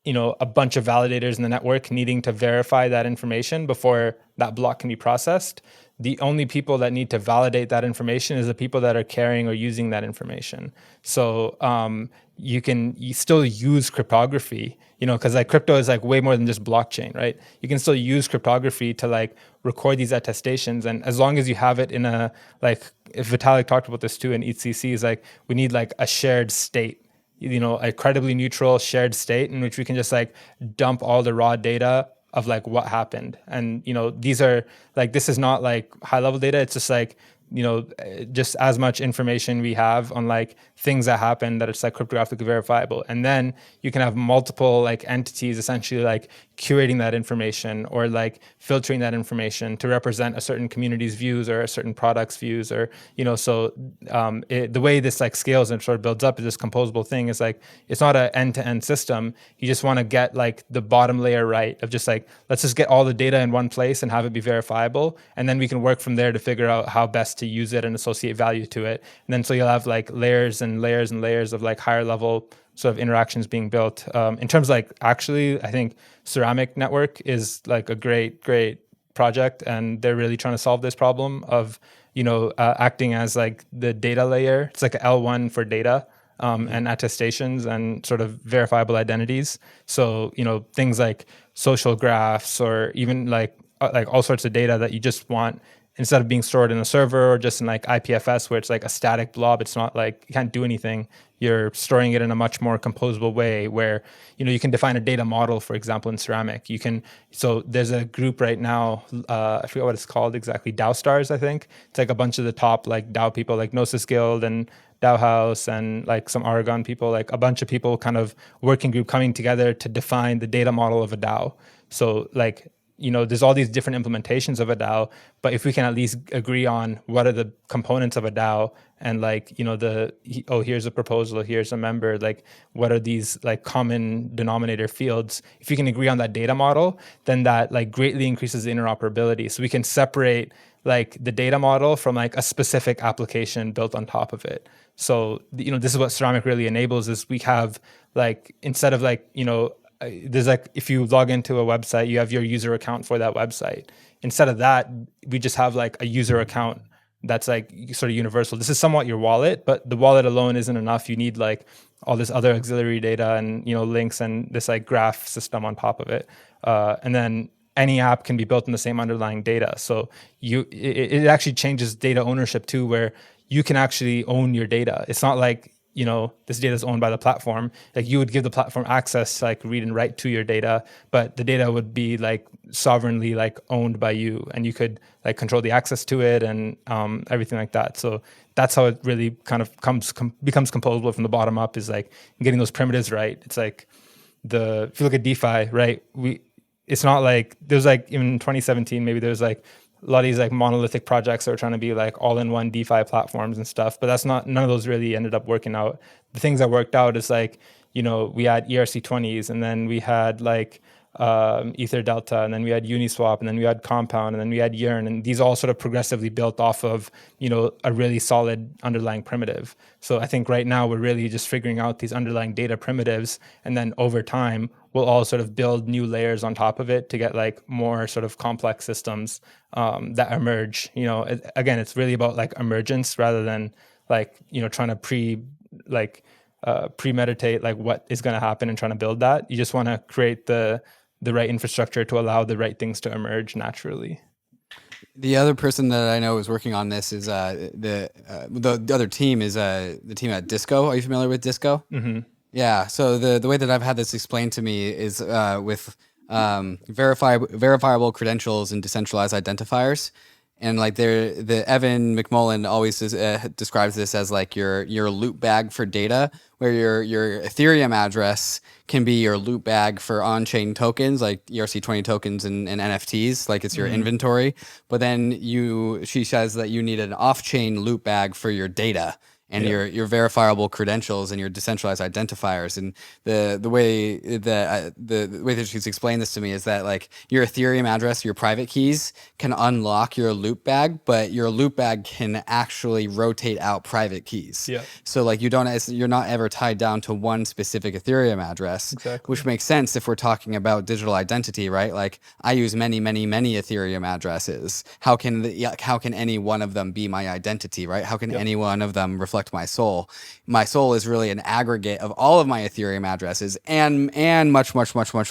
you know, a bunch of validators in the network needing to verify that information before that block can be processed, the only people that need to validate that information is the people that are carrying or using that information. So you still use cryptography, you know, because like crypto is like way more than just blockchain, right? You can still use cryptography to like record these attestations, and as long as you have it in a, like, if Vitalik talked about this too in ETHCC, is like we need like a shared state, you know, a credibly neutral shared state in which we can just like dump all the raw data of like what happened. And, you know, these are like, this is not like high level data. It's just like, you know, just as much information we have on like things that happen that it's like cryptographically verifiable. And then you can have multiple like entities essentially like curating that information, or like filtering that information to represent a certain community's views or a certain product's views, or, you know, so the way this like scales and sort of builds up is this composable thing is like, it's not an end-to-end system. You just want to get like the bottom layer right of just like, let's just get all the data in one place and have it be verifiable. And then we can work from there to figure out how best to use it and associate value to it. And then so you'll have like layers and layers and layers of like higher level sort of interactions being built. In terms of like, actually, I think Ceramic Network is like a great project, and they're really trying to solve this problem of, you know, acting as like the data layer. It's like an L1 for data. And attestations and sort of verifiable identities. So, you know, things like social graphs, or even like all sorts of data that you just want, instead of being stored in a server or just in like IPFS where it's like a static blob, it's not like you can't do anything. You're storing it in a much more composable way where, you know, you can define a data model, for example, in Ceramic. So there's a group right now, I forget what it's called exactly, DAO stars, I think. It's like a bunch of the top like DAO people, like Gnosis Guild and DAO House and like some Aragon people, like a bunch of people kind of working group coming together to define the data model of a DAO. So like there's all these different implementations of a DAO, but if we can at least agree on what are the components of a DAO, and like, here's a proposal, here's a member, like what are these like common denominator fields, if you can agree on that data model, then that like greatly increases the interoperability. So we can separate like the data model from like a specific application built on top of it. So this is what Ceramic really enables, is we have like, instead of like, there's like, if you log into a website, you have your user account for that website. Instead of that, we just have like a user account that's like sort of universal. This is somewhat your wallet, but the wallet alone isn't enough. You need like all this other auxiliary data and links and this like graph system on top of it. And then any app can be built on the same underlying data. So it actually changes data ownership too, where you can actually own your data. It's not like this data is owned by the platform. Like you would give the platform access to like read and write to your data, but the data would be like sovereignly like owned by you, and you could like control the access to it and everything like that. So that's how it really kind of becomes composable from the bottom up, is like getting those primitives right. It's like if you look at DeFi, right? It's not like there's like in 2017 maybe there's like a lot of these like monolithic projects that are trying to be like all-in-one DeFi platforms and stuff, but none of those really ended up working out. The things that worked out is like, we had ERC20s, and then we had like Ether Delta, and then we had Uniswap, and then we had Compound, and then we had Yearn, and these all sort of progressively built off of, a really solid underlying primitive. So I think right now we're really just figuring out these underlying data primitives, and then over time we'll all sort of build new layers on top of it to get like more sort of complex systems that emerge. Again, it's really about like emergence rather than like, trying to premeditate like what is going to happen and trying to build that. You just want to create the right infrastructure to allow the right things to emerge naturally. The other person that I know is working on this is the other team is the team at Disco. Are you familiar with Disco? Mm-hmm. Yeah. So the way that I've had this explained to me is with verifiable credentials and decentralized identifiers. And like the Evan McMullen always describes this as like your loop bag for data, where your Ethereum address can be your loop bag for on-chain tokens like ERC20 tokens and NFTs, like it's your inventory. But then she says that you need an off-chain loop bag for your data and your verifiable credentials and your decentralized identifiers. And the way that she's explained this to me is that like your Ethereum address, your private keys can unlock your loop bag, but your loop bag can actually rotate out private keys. Yeah. So like you're not ever tied down to one specific Ethereum address, exactly. Which makes sense if we're talking about digital identity, right? Like I use many Ethereum addresses. How can any one of them be my identity, right? How can any one of them reflect my soul? My soul is really an aggregate of all of my Ethereum addresses and much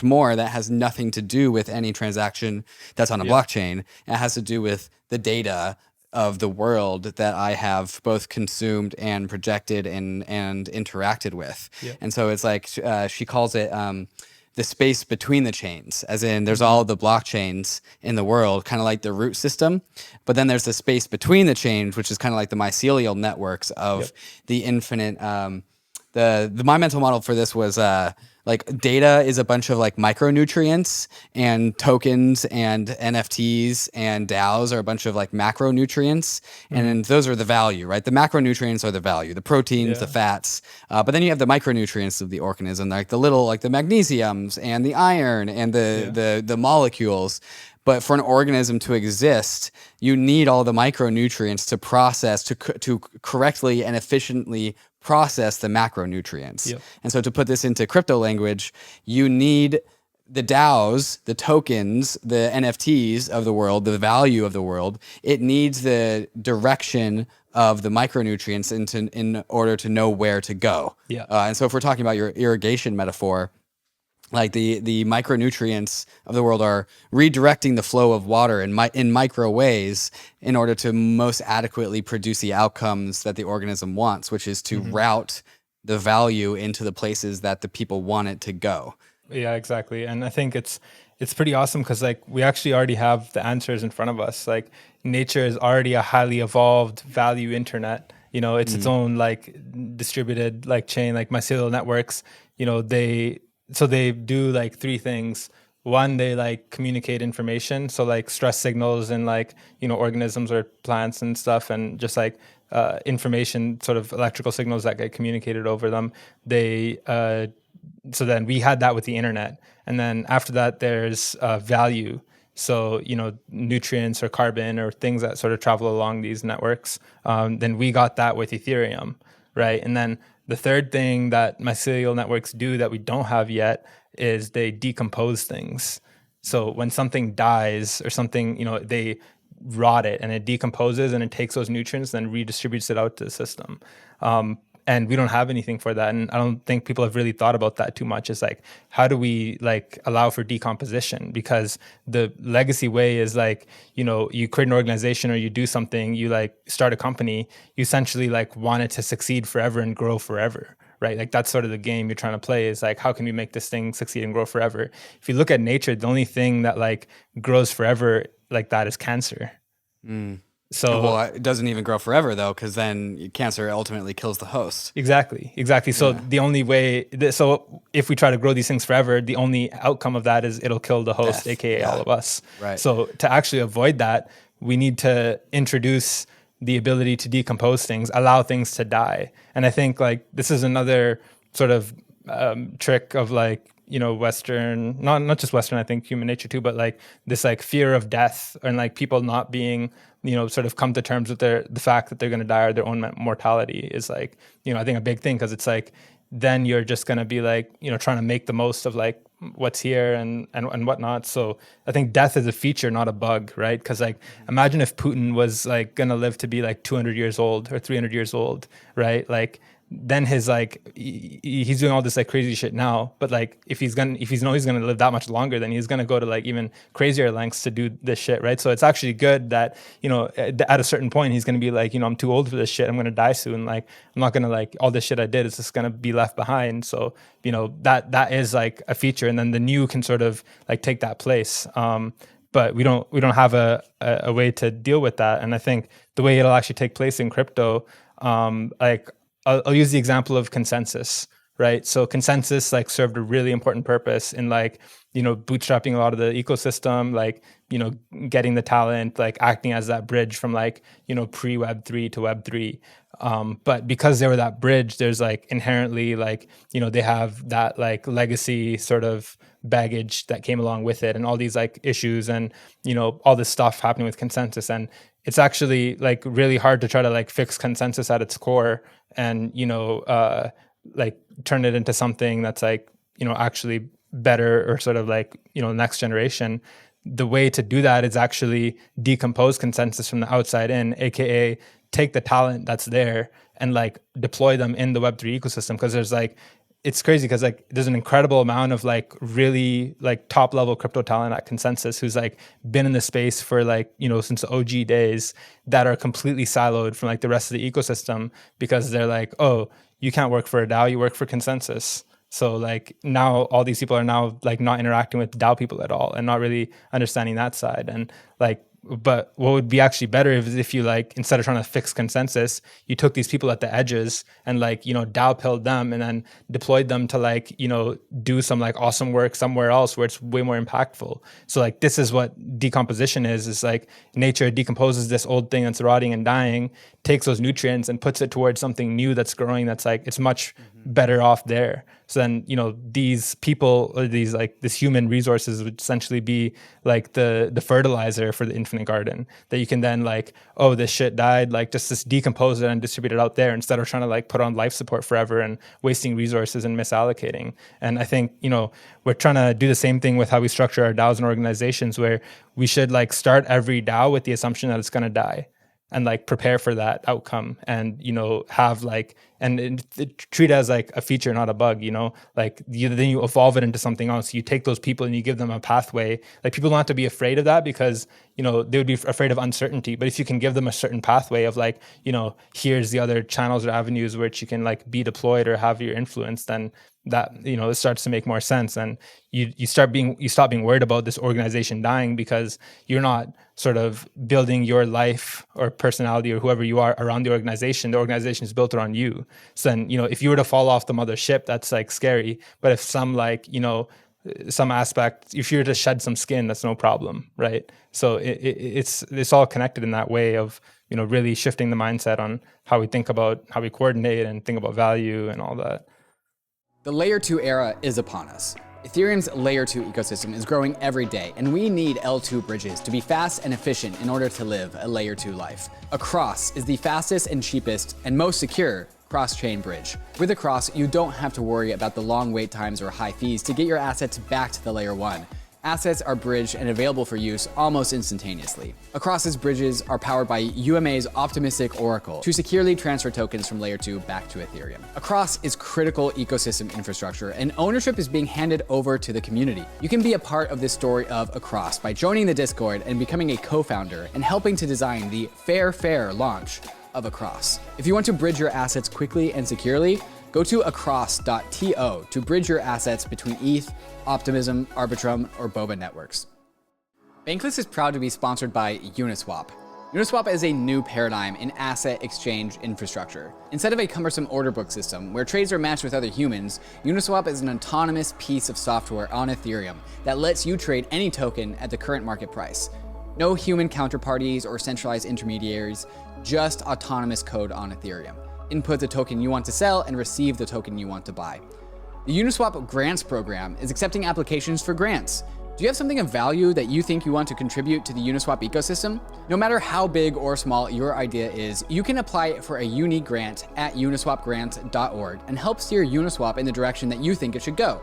more that has nothing to do with any transaction that's on a blockchain. It has to do with the data of the world that I have both consumed and projected and interacted with. And so it's like she calls it the space between the chains, as in there's all the blockchains in the world, kind of like the root system, but then there's the space between the chains, which is kind of like the mycelial networks of the infinite. My mental model for this was like data is a bunch of like micronutrients, and tokens and NFTs and DAOs are a bunch of like macronutrients, and those are the value, right? The macronutrients are the value, the proteins, the fats, but then you have the micronutrients of the organism, like the little, like the magnesiums and the iron and the molecules. But for an organism to exist, you need all the micronutrients to process, to correctly and efficiently process the macronutrients. And so to put this into crypto language, you need the DAOs, the tokens, the NFTs of the world, the value of the world. It needs the direction of the micronutrients in order to know where to go. And so if we're talking about your irrigation metaphor, like the micronutrients of the world are redirecting the flow of water in micro ways in order to most adequately produce the outcomes that the organism wants, which is to route the value into the places that the people want it to go. Yeah, exactly. And I think it's pretty awesome because like we actually already have the answers in front of us. Like nature is already a highly evolved value internet. It's its own like distributed like chain, like mycelial networks. They do like three things. one, they like communicate information, so like stress signals in like, you know, organisms or plants and stuff, and just like information, sort of electrical signals that get communicated over them. They so then we had that with the internet, and then after that there's value. So, you know, nutrients or carbon or things that sort of travel along these networks. Then we got that with Ethereum, right? And then the third thing that mycelial networks do that we don't have yet is they decompose things. So when something dies or something, you know, they rot it and it decomposes and it takes those nutrients and then redistributes it out to the system. And we don't have anything for that. And I don't think people have really thought about that too much. It's like, how do we like allow for decomposition? Because the legacy way is like, you know, you create an organization or you do something, you like start a company, you essentially like want it to succeed forever and grow forever, right? Like that's sort of the game you're trying to play, is like, how can we make this thing succeed and grow forever? If you look at nature, the only thing that like grows forever like that is cancer. So Well, it doesn't even grow forever though, because then cancer ultimately kills the host. exactly. So the only way, so if we try to grow these things forever, the only outcome of that is it'll kill the host, Death. aka all of us. Right. So to actually avoid that, we need to introduce the ability to decompose things, allow things to die. And I think like this is another sort of trick of like, you know, Western, not just Western, I think human nature too, but like this like fear of death and like people not being, you know, sort of come to terms with the fact that they're going to die or their own mortality is like, you know, I think a big thing, because it's like, then you're just going to be like, you know, trying to make the most of like what's here and whatnot. So I think death is a feature, not a bug, right? Because like, imagine if Putin was like going to live to be like 200 years old or 300 years old, right? Like, then his like he's doing all this like crazy shit now, but like if he's gonna live that much longer, then he's gonna go to like even crazier lengths to do this shit, right? So it's actually good that, you know, at a certain point he's gonna be like, you know, I'm too old for this shit, I'm gonna die soon, like I'm not gonna, like, all this shit I did is just gonna be left behind. So, you know, that is like a feature, and then the new can sort of like take that place. But we don't have a way to deal with that. And I think the way it'll actually take place in crypto, like I'll use the example of consensus, right? So consensus like served a really important purpose in like, you know, bootstrapping a lot of the ecosystem, like, you know, getting the talent, like acting as that bridge from like, you know, pre-Web3 to Web3. But because they were that bridge, there's like inherently like, you know, they have that like legacy sort of baggage that came along with it, and all these like issues and, you know, all this stuff happening with consensus. And it's actually like really hard to try to like fix consensus at its core and, you know, like turn it into something that's like, you know, actually better or sort of like, you know, next generation. The way to do that is actually decompose consensus from the outside in, aka take the talent that's there and like deploy them in the Web3 ecosystem. Because there's like, it's crazy because like there's an incredible amount of like really like top level crypto talent at Consensus who's like been in the space for like, you know, since the OG days, that are completely siloed from like the rest of the ecosystem, because they're like, oh, you can't work for a DAO, you work for Consensus. So like now all these people are now like not interacting with DAO people at all and not really understanding that side. And like, but what would be actually better is if you like, instead of trying to fix consensus, you took these people at the edges and like, you know, DAO pilled them and then deployed them to like, you know, do some like awesome work somewhere else where it's way more impactful. So like, this is what decomposition is like nature decomposes this old thing that's rotting and dying, takes those nutrients and puts it towards something new that's growing, that's like, it's much better off there. So then, you know, these people, or these like this human resources would essentially be like the fertilizer for the infinite garden that you can then like, oh, this shit died, like just decompose it and distribute it out there instead of trying to like put on life support forever and wasting resources and misallocating. And I think, you know, we're trying to do the same thing with how we structure our DAOs and organizations, where we should like start every DAO with the assumption that it's going to die, and like prepare for that outcome, and, you know, have like, and treat it as like a feature, not a bug, you know, like then you evolve it into something else. You take those people and you give them a pathway. Like people don't have to be afraid of that, because, you know, they would be afraid of uncertainty. But if you can give them a certain pathway of like, you know, here's the other channels or avenues which you can like be deployed or have your influence, then that, you know, it starts to make more sense. And you stop being worried about this organization dying, because you're not sort of building your life or personality or whoever you are around the organization. The organization is built around you. So then, you know, if you were to fall off the mothership, that's like scary. But if some like, you know, some aspect, if you're to shed some skin, that's no problem, right? So it's all connected in that way of, really shifting the mindset on how we think about how we coordinate and think about value and all that. The Layer 2 era is upon us. Ethereum's Layer 2 ecosystem is growing every day, and we need L2 bridges to be fast and efficient in order to live a Layer 2 life. Across is the fastest and cheapest and most secure cross-chain bridge. With Across, you don't have to worry about the long wait times or high fees to get your assets back to the Layer 1. Assets are bridged and available for use almost instantaneously. Across's bridges are powered by UMA's optimistic oracle to securely transfer tokens from Layer 2 back to Ethereum. Across is critical ecosystem infrastructure, and ownership is being handed over to the community. You can be a part of this story of Across by joining the Discord and becoming a co-founder and helping to design the fair launch of Across. If you want to bridge your assets quickly and securely, go to across.to to bridge your assets between ETH, Optimism, Arbitrum, or Boba networks. Bankless is proud to be sponsored by Uniswap. Uniswap is a new paradigm in asset exchange infrastructure. Instead of a cumbersome order book system where trades are matched with other humans, Uniswap is an autonomous piece of software on Ethereum that lets you trade any token at the current market price. No human counterparties or centralized intermediaries, just autonomous code on Ethereum. Input the token you want to sell and receive the token you want to buy. The Uniswap Grants program is accepting applications for grants. Do you have something of value that you think you want to contribute to the Uniswap ecosystem? No matter how big or small your idea is, you can apply for a unique grant at uniswapgrant.org and help steer Uniswap in the direction that you think it should go.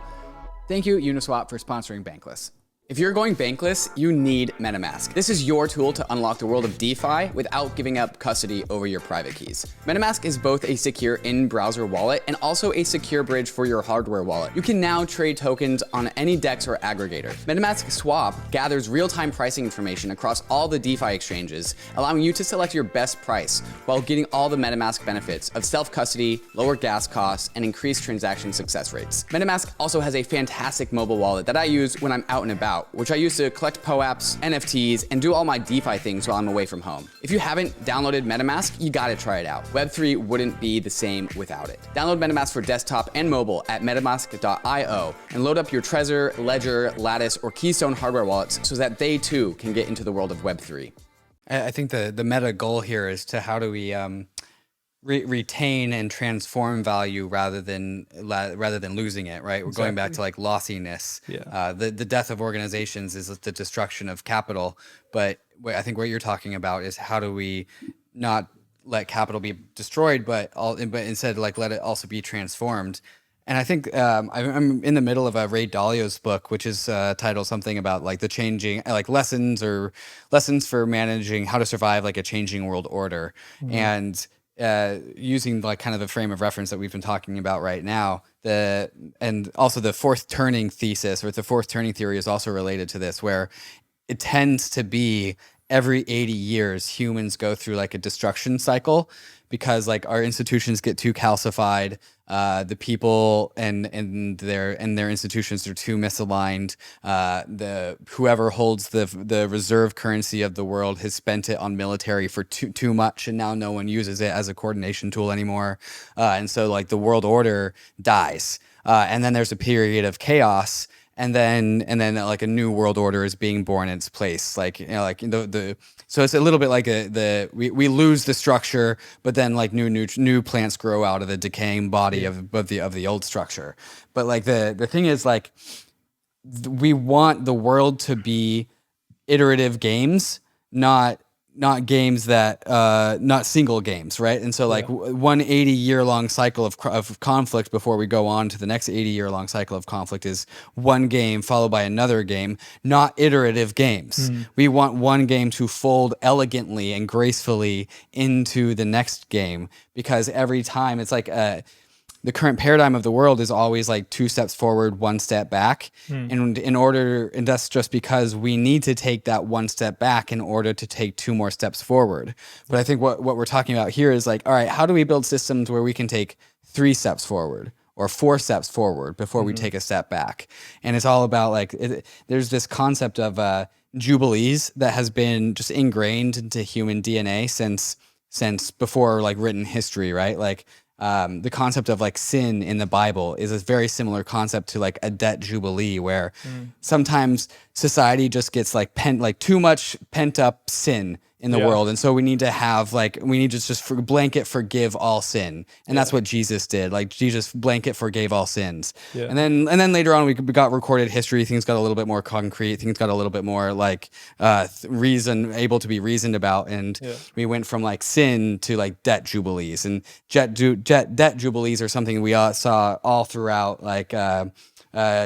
Thank you, Uniswap, for sponsoring Bankless. If you're going bankless, you need MetaMask. This is your tool to unlock the world of DeFi without giving up custody over your private keys. MetaMask is both a secure in-browser wallet and also a secure bridge for your hardware wallet. You can now trade tokens on any DEX or aggregator. MetaMask Swap gathers real-time pricing information across all the DeFi exchanges, allowing you to select your best price while getting all the MetaMask benefits of self-custody, lower gas costs, and increased transaction success rates. MetaMask also has a fantastic mobile wallet that I use when I'm out and about, which I use to collect POAPs, NFTs, and do all my DeFi things while I'm away from home. If you haven't downloaded MetaMask, you gotta try it out. Web3 wouldn't be the same without it. Download MetaMask for desktop and mobile at metamask.io and load up your Trezor, Ledger, Lattice, or Keystone hardware wallets so that they too can get into the world of Web3. I think the meta goal here is to how do we retain and transform value rather than losing it, right? We're going back to like lossiness. Yeah. The death of organizations is the destruction of capital. But I think what you're talking about is how do we not let capital be destroyed, but instead like let it also be transformed. And I think I'm in the middle of a Ray Dalio's book, which is titled something about like the changing, like lessons for managing how to survive like a changing world order. Mm-hmm. And using like kind of the frame of reference that we've been talking about right now, and also the fourth turning thesis or the fourth turning theory is also related to this, where it tends to be every 80 years humans go through like a destruction cycle because like our institutions get too calcified, the people and their institutions are too misaligned. Whoever holds the reserve currency of the world has spent it on military for too much, and now no one uses it as a coordination tool anymore. And so like the world order dies, and then there's a period of chaos. And then like a new world order is being born in its place. Like, you know, like so it's a little bit like we lose the structure, but then like new plants grow out of the decaying body of the old structure. But like the thing is like we want the world to be iterative games, not games that not single games, right? And so like 180-year-long cycle of conflict before we go on to the next 80-year-long cycle of conflict is one game followed by another game, not iterative games. We want one game to fold elegantly and gracefully into the next game, because every time it's like the current paradigm of the world is always like 2 steps forward, 1 step back. And and that's just because we need to take that 1 step back in order to take 2 more steps forward. But I think what we're talking about here is like, all right, how do we build systems where we can take 3 steps forward or 4 steps forward before we take a step back? And it's all about like, there's this concept of jubilees that has been just ingrained into human DNA since before like written history, right? Like the concept of like sin in the Bible is a very similar concept to like a debt jubilee, where sometimes society just gets like too much pent up sin in the world, and so we need to just blanket forgive all sin, and that's what Jesus did. Like Jesus blanket forgave all sins, and then later on we got recorded history. Things got a little bit more concrete. Things got a little bit more like able to be reasoned about, and we went from like sin to like debt jubilees, and debt jubilees are something we saw all throughout like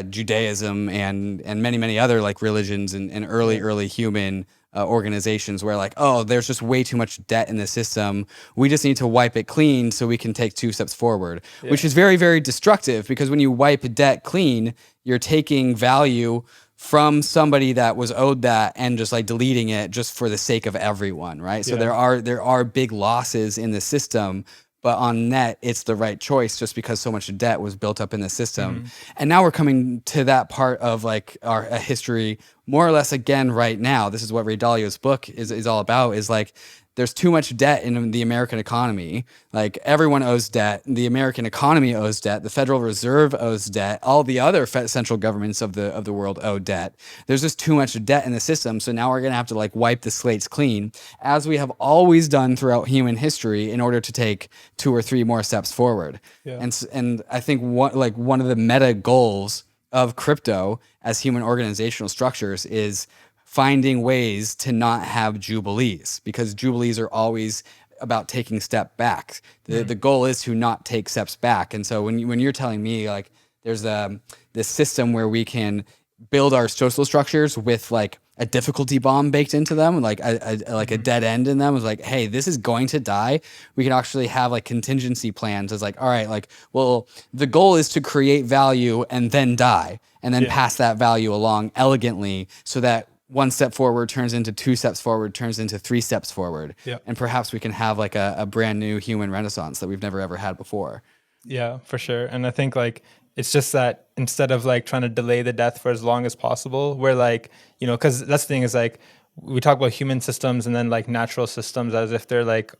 Judaism and many other like religions and early human organizations, where like, oh, there's just way too much debt in the system. We just need to wipe it clean so we can take 2 steps forward, which is very, very destructive, because when you wipe debt clean, you're taking value from somebody that was owed that and just like deleting it just for the sake of everyone, right? So there are big losses in the system, but on net, it's the right choice just because so much debt was built up in the system. And now we're coming to that part of like our history more or less again right now. This is what Ray Dalio's book is all about, is like there's too much debt in the American economy. Like everyone owes debt. The American economy owes debt. The Federal Reserve owes debt. All the other central governments of the world owe debt. There's just too much debt in the system. So now we're going to have to like wipe the slates clean, as we have always done throughout human history, in order to take 2 or 3 more steps forward. And I think one of the meta goals of crypto as human organizational structures is finding ways to not have jubilees, because jubilees are always about taking step back. The goal is to not take steps back. And so when you're telling me like there's this system where we can build our social structures with like a difficulty bomb baked into them, like a dead end in them, is like, hey, this is going to die. We can actually have like contingency plans. It's like, all right, like, well, the goal is to create value and then die, and then pass that value along elegantly, so that 1 step forward turns into 2 steps forward, turns into 3 steps forward. And perhaps we can have like a brand new human renaissance that we've never ever had before. Yeah, for sure. And I think like it's just that instead of like trying to delay the death for as long as possible, we're like, because that's the thing, is like we talk about human systems and then like natural systems as if they're like,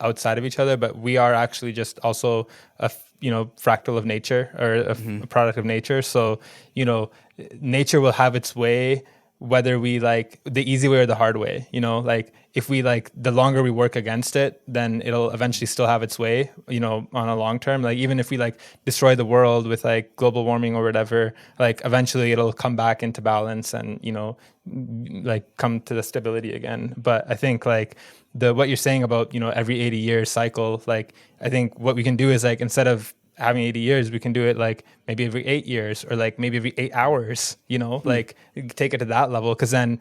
outside of each other, but we are actually just also a fractal of nature, or a product of nature. So nature will have its way, whether we like the easy way or the hard way. Like if we like, the longer we work against it, then it'll eventually still have its way, on a long term. Like even if we like destroy the world with like global warming or whatever, like eventually it'll come back into balance and, like come to the stability again. But I think like what you're saying about, every 80 year cycle, like I think what we can do is like, instead of having 80 years, we can do it like maybe every 8 years, or like maybe every 8 hours, like take it to that level. Cause then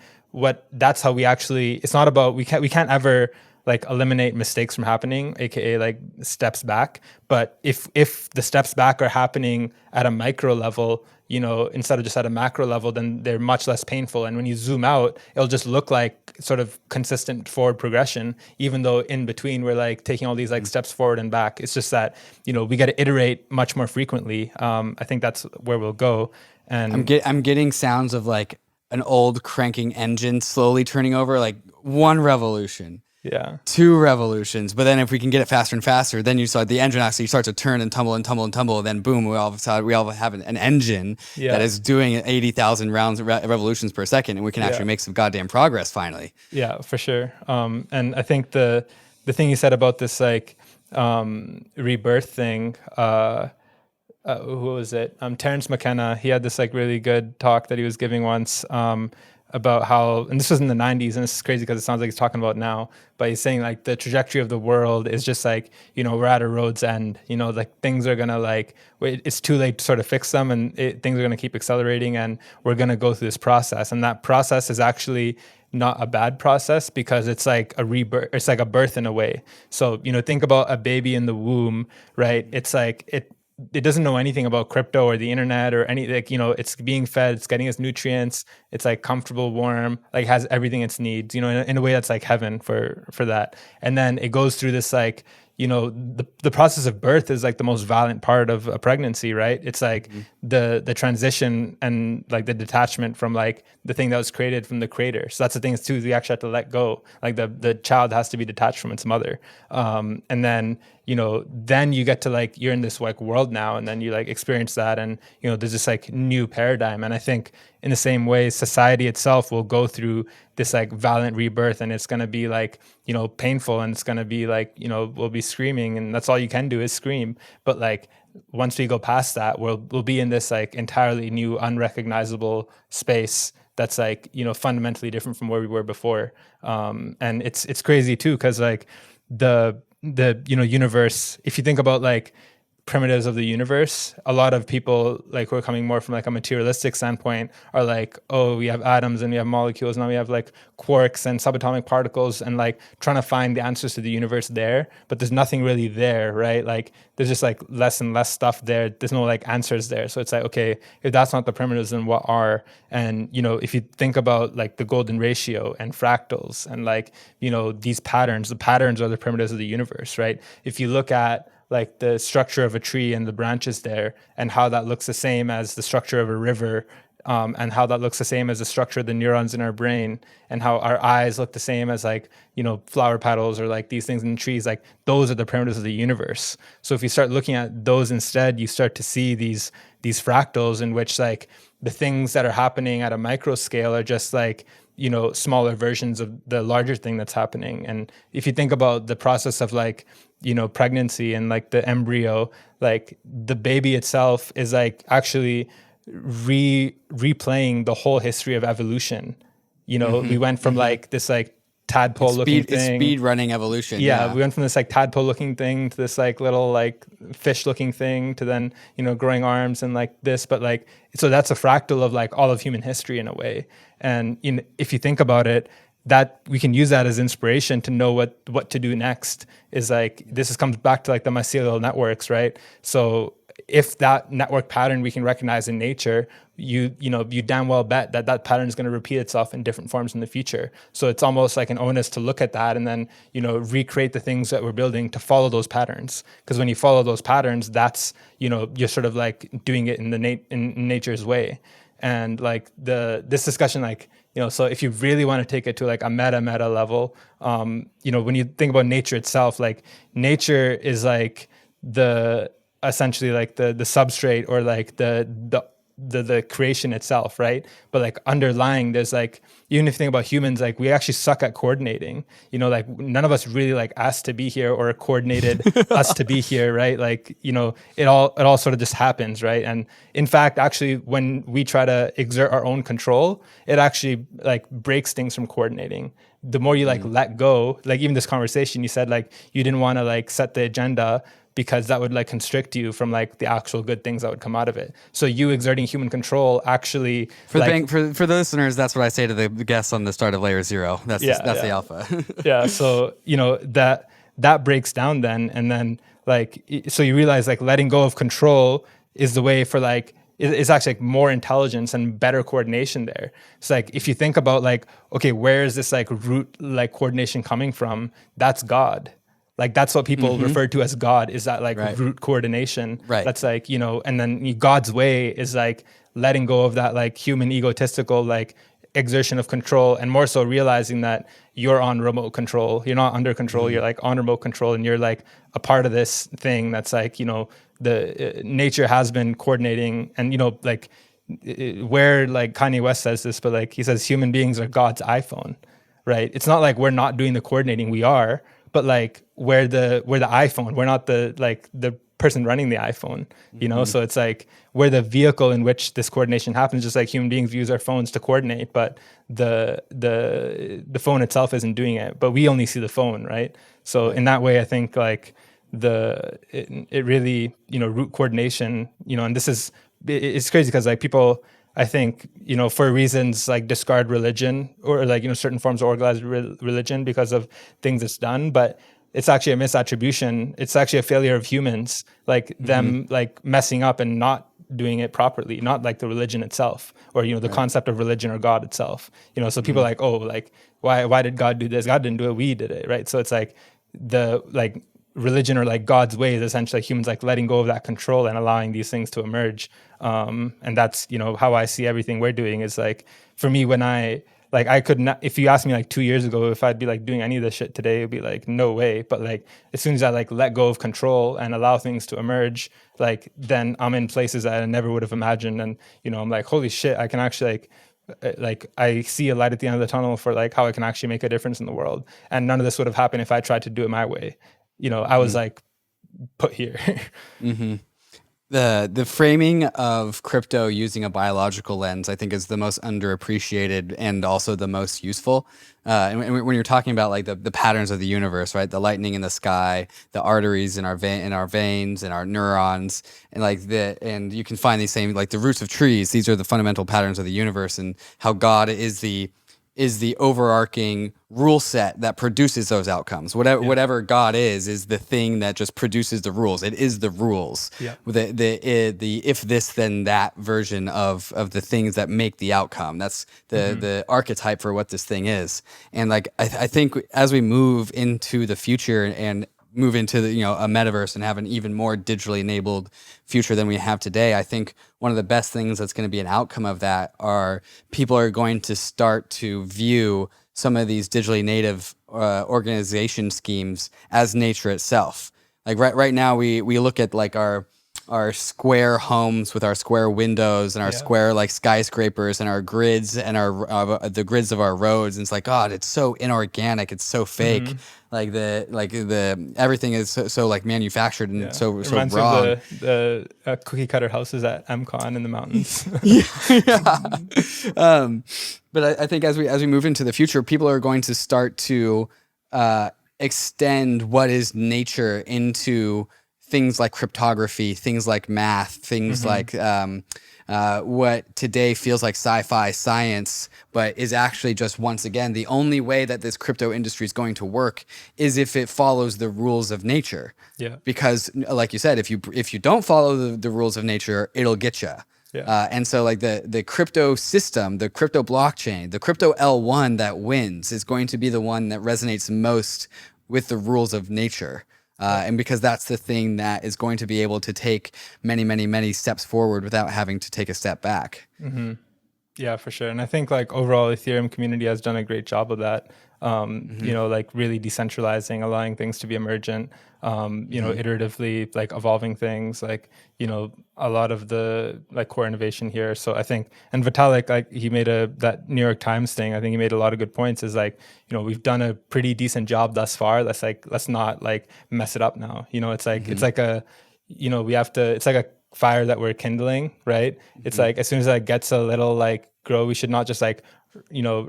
that's how we actually, it's not about, we can't ever like eliminate mistakes from happening, aka like steps back. But if the steps back are happening at a micro level, instead of just at a macro level, then they're much less painful. And when you zoom out, it'll just look like sort of consistent forward progression, even though in between we're like taking all these like steps forward and back. It's just that, we got to iterate much more frequently. I think that's where we'll go. And I'm getting sounds of like an old cranking engine slowly turning over, like 1 revolution. 2 revolutions, but then if we can get it faster and faster, then you saw the engine actually starts to turn and tumble and tumble and tumble. Then boom, we all have an engine that is doing 80,000 revolutions per second, and we can actually make some goddamn progress finally. Yeah, for sure. And I think the thing you said about this like rebirth thing, who was it? Terence McKenna. He had this like really good talk that he was giving once. About how, and this was in the 90s, and this is crazy because it sounds like he's talking about now, but he's saying like the trajectory of the world is just like, we're at a road's end, like things are gonna like, it's too late to sort of fix them, and things are gonna keep accelerating, and we're gonna go through this process. And that process is actually not a bad process, because it's like a rebirth, it's like a birth in a way. So, think about a baby in the womb, right? It's like, it doesn't know anything about crypto or the internet or any, like, it's being fed, it's getting its nutrients, it's like comfortable, warm, like has everything it needs, in a way that's like heaven for that. And then it goes through this like, the process of birth is like the most violent part of a pregnancy, right? It's like the transition and like the detachment from like the thing that was created from the creator. So that's the thing too, we actually have to let go. Like the child has to be detached from its mother. And then, then you get to like, you're in this like world now, and then you like experience that, and there's this like new paradigm. And I think in the same way, society itself will go through this like violent rebirth, and it's going to be like painful, and it's going to be like we'll be screaming, and that's all you can do is scream. But like once we go past that, we'll be in this like entirely new, unrecognizable space that's like fundamentally different from where we were before. And it's crazy too, because like the universe, if you think about like primitives of the universe, a lot of people like who are coming more from like a materialistic standpoint are like, oh, we have atoms and we have molecules, now we have like quarks and subatomic particles, and like trying to find the answers to the universe there, but there's nothing really there, right? Like there's just like less and less stuff there, there's no like answers there. So it's like, okay, if that's not the primitives, then what are? And if you think about like the golden ratio and fractals and like these patterns, the patterns are the primitives of the universe, right? If you look at like the structure of a tree and the branches there, and how that looks the same as the structure of a river, and how that looks the same as the structure of the neurons in our brain, and how our eyes look the same as like flower petals or like these things in trees, like those are the primitives of the universe. So if you start looking at those instead, you start to see these fractals in which like the things that are happening at a micro scale are just like smaller versions of the larger thing that's happening. And if you think about the process of like pregnancy and like the embryo, like the baby itself is like actually replaying the whole history of evolution. We went from like this like tadpole looking thing. Speed running evolution. Yeah, we went from this like tadpole looking thing to this like little like fish looking thing to then growing arms and like this. But like, so that's a fractal of like all of human history in a way. And if you think about it, that we can use that as inspiration to know what to do next. Is like, comes back to like the mycelial networks, right? So if that network pattern we can recognize in nature, you damn well bet that pattern is going to repeat itself in different forms in the future. So it's almost like an onus to look at that and then recreate the things that we're building to follow those patterns. Because when you follow those patterns, that's you're sort of like doing it in nature's way. And like this discussion, like so if you really want to take it to like a meta level, when you think about nature itself, like nature is like essentially like the substrate or like the creation itself, right? But like underlying, there's like, even if you think about humans, like we actually suck at coordinating. Like none of us really like asked to be here or coordinated us to be here, right? Like it all sort of just happens, right? And in fact, actually, when we try to exert our own control, it actually like breaks things from coordinating. The more you like let go, like even this conversation, you said like you didn't want to like set the agenda because that would like constrict you from like the actual good things that would come out of it. So you exerting human control actually for the listeners, that's what I say to the guests on the start of Layer Zero. That's the alpha. Yeah. So that breaks down then, and then like so you realize like letting go of control is the way for like it's actually like more intelligence and better coordination there. It's like if you think about like, okay, where is this like root like coordination coming from? That's God. Like that's what people refer to as God, is that like root coordination. Right. That's like, and then God's way is like letting go of that like human egotistical like exertion of control, and more so realizing that you're on remote control. You're not under control. You're like on remote control, and you're like a part of this thing that's like, the nature has been coordinating, and like where like Kanye West says this, but like he says human beings are God's iPhone, right? It's not like we're not doing the coordinating, we are. But like we're the iPhone, we're not the person running the iPhone, So it's like we're the vehicle in which this coordination happens. Just like human beings use our phones to coordinate, but the phone itself isn't doing it. But we only see the phone, right? So in that way, I think like it really root coordination, and it's crazy because like people, I think, for reasons like discard religion or like, certain forms of organized religion because of things it's done, but it's actually a misattribution. It's actually a failure of humans, like them like messing up and not doing it properly, not like the religion itself or, the concept of religion or God itself, so people are like, oh, like, why did God do this? God didn't do it, we did it, right? So it's like the like religion or like God's way is essentially like humans like letting go of that control and allowing these things to emerge. And that's, how I see everything we're doing is like, for me, when I like I could not, if you asked me like 2 years ago if I'd be like doing any of this shit today, it'd be like no way. But like as soon as I like let go of control and allow things to emerge, like then I'm in places that I never would have imagined. And I'm like, holy shit, I can actually like I see a light at the end of the tunnel for like how I can actually make a difference in the world. And none of this would have happened if I tried to do it my way. I was like put here. The framing of crypto using a biological lens, I think, is the most underappreciated and also the most useful. And when you're talking about like the patterns of the universe, right? The lightning in the sky, the arteries in our veins and our neurons, and you can find these same, like the roots of trees. These are the fundamental patterns of the universe, and how God is the overarching rule set that produces those outcomes. Whatever God is the thing that just produces the rules. It is the rules. Yeah. The if this then that version of the things that make the outcome. That's the archetype for what this thing is. And like I think as we move into the future and move into a metaverse and have an even more digitally enabled future than we have today, I think one of the best things that's going to be an outcome of that are people are going to start to view some of these digitally native organization schemes as nature itself. Like right now we look at like our square homes with our square windows and our square like skyscrapers and our grids and our the grids of our roads, and it's like, God, it's so inorganic, it's so fake. Like the everything is so like manufactured and so reminds wrong. Me of the cookie cutter houses at MCon in the mountains. But I think as we move into the future, people are going to start to extend what is nature into things like cryptography, things like math, things like what today feels like sci-fi science, but is actually just, once again, the only way that this crypto industry is going to work is if it follows the rules of nature. Yeah. Because, like you said, if you don't follow the rules of nature, it'll get you. Yeah. And so like the crypto system, the crypto blockchain, the crypto L1 that wins is going to be the one that resonates most with the rules of nature. And because that's the thing that is going to be able to take many, many, many steps forward without having to take a step back. Yeah, for sure. And I think like overall Ethereum community has done a great job of that. Like really decentralizing, allowing things to be emergent, iteratively like evolving things, like, a lot of the like core innovation here. So I think, and Vitalik, like he made that New York Times thing, I think he made a lot of good points, is like, we've done a pretty decent job thus far. Let's not like mess it up now. It's like, it's like it's like a fire that we're kindling, right? It's like, as soon as that gets a little like grow, we should not just like,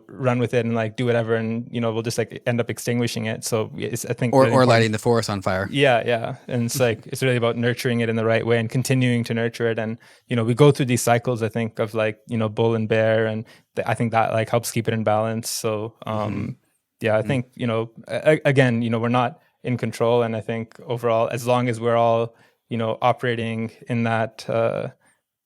run with it and like do whatever, and we'll just like end up extinguishing it. So it's, I think, or lighting the forest on fire. Yeah, and it's like it's really about nurturing it in the right way and continuing to nurture it. And we go through these cycles, I think, of like bull and bear, and I think that like helps keep it in balance. So I think again, we're not in control, and I think overall, as long as we're all operating in that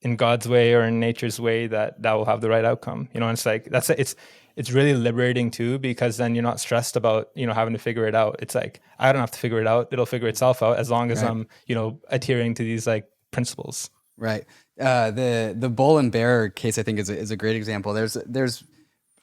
in God's way or in nature's way, that will have the right outcome. And it's like it's really liberating too, because then you're not stressed about having to figure it out. It's like, I don't have to figure it out; it'll figure itself out, as long as I'm adhering to these like principles. Right. The bull and bear case, I think, is a great example. There's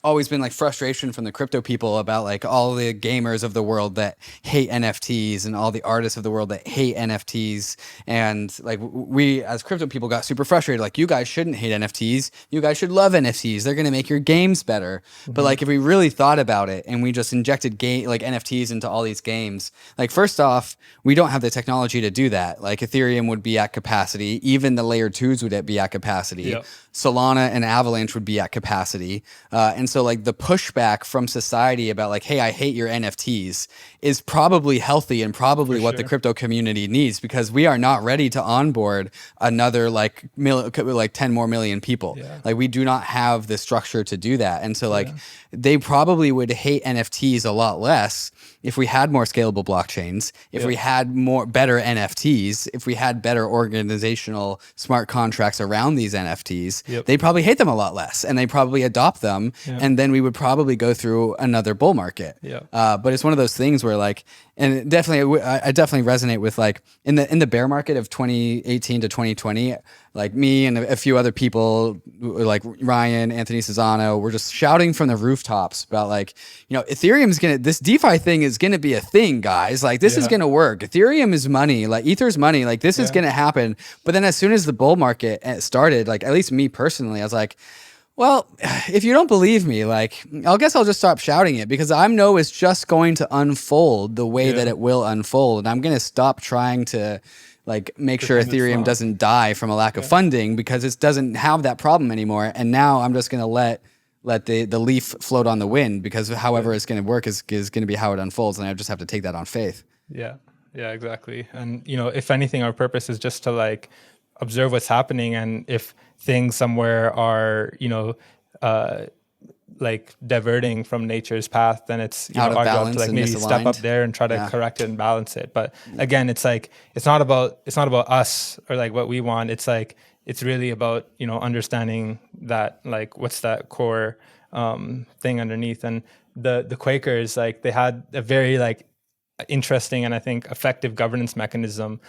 always been like frustration from the crypto people about like all the gamers of the world that hate NFTs and all the artists of the world that hate NFTs. And like we as crypto people got super frustrated. Like, you guys shouldn't hate NFTs. You guys should love NFTs. They're going to make your games better. But like, if we really thought about it and we just injected like NFTs into all these games, like, first off, we don't have the technology to do that. Like, Ethereum would be at capacity. Even the layer 2s would be at capacity. Yep. Solana and Avalanche would be at capacity. And so like the pushback from society about like, hey, I hate your NFTs is probably healthy and probably what the crypto community needs, because we are not ready to onboard another like 10 more million people. Yeah. Like, we do not have the structure to do that. And so like they probably would hate NFTs a lot less if we had more scalable blockchains, if we had more better NFTs, if we had better organizational smart contracts around these NFTs, they'd probably hate them a lot less, and they probably adopt them, and then we would probably go through another bull market. But it's one of those things where like, and definitely, I definitely resonate with like in the bear market of 2018 to 2020, like me and a few other people like Ryan, Anthony Cesano, were just shouting from the rooftops about like, you know, this DeFi thing is gonna be a thing, guys. Like this is gonna work. Ethereum is money, like Ether's money, like this is gonna happen. But then as soon as the bull market started, like at least me personally, I was like, well, if you don't believe me, like, I guess I'll just stop shouting it, because I know it's just going to unfold the way that it will unfold. And I'm going to stop trying to like make sure Ethereum doesn't die from a lack of funding, because it doesn't have that problem anymore. And now I'm just going to let the leaf float on the wind, because however it's going to work is going to be how it unfolds. And I just have to take that on faith. Yeah, exactly. And, you know, if anything, our purpose is just to like observe what's happening, and if things somewhere are, you know, like diverting from nature's path, then it's our job to like maybe step up there and try to correct it and balance it. But again, it's like it's not about us or like what we want. It's like it's really about, you know, understanding that like what's that core thing underneath. And the Quakers, like they had a very like interesting and I think effective governance mechanism.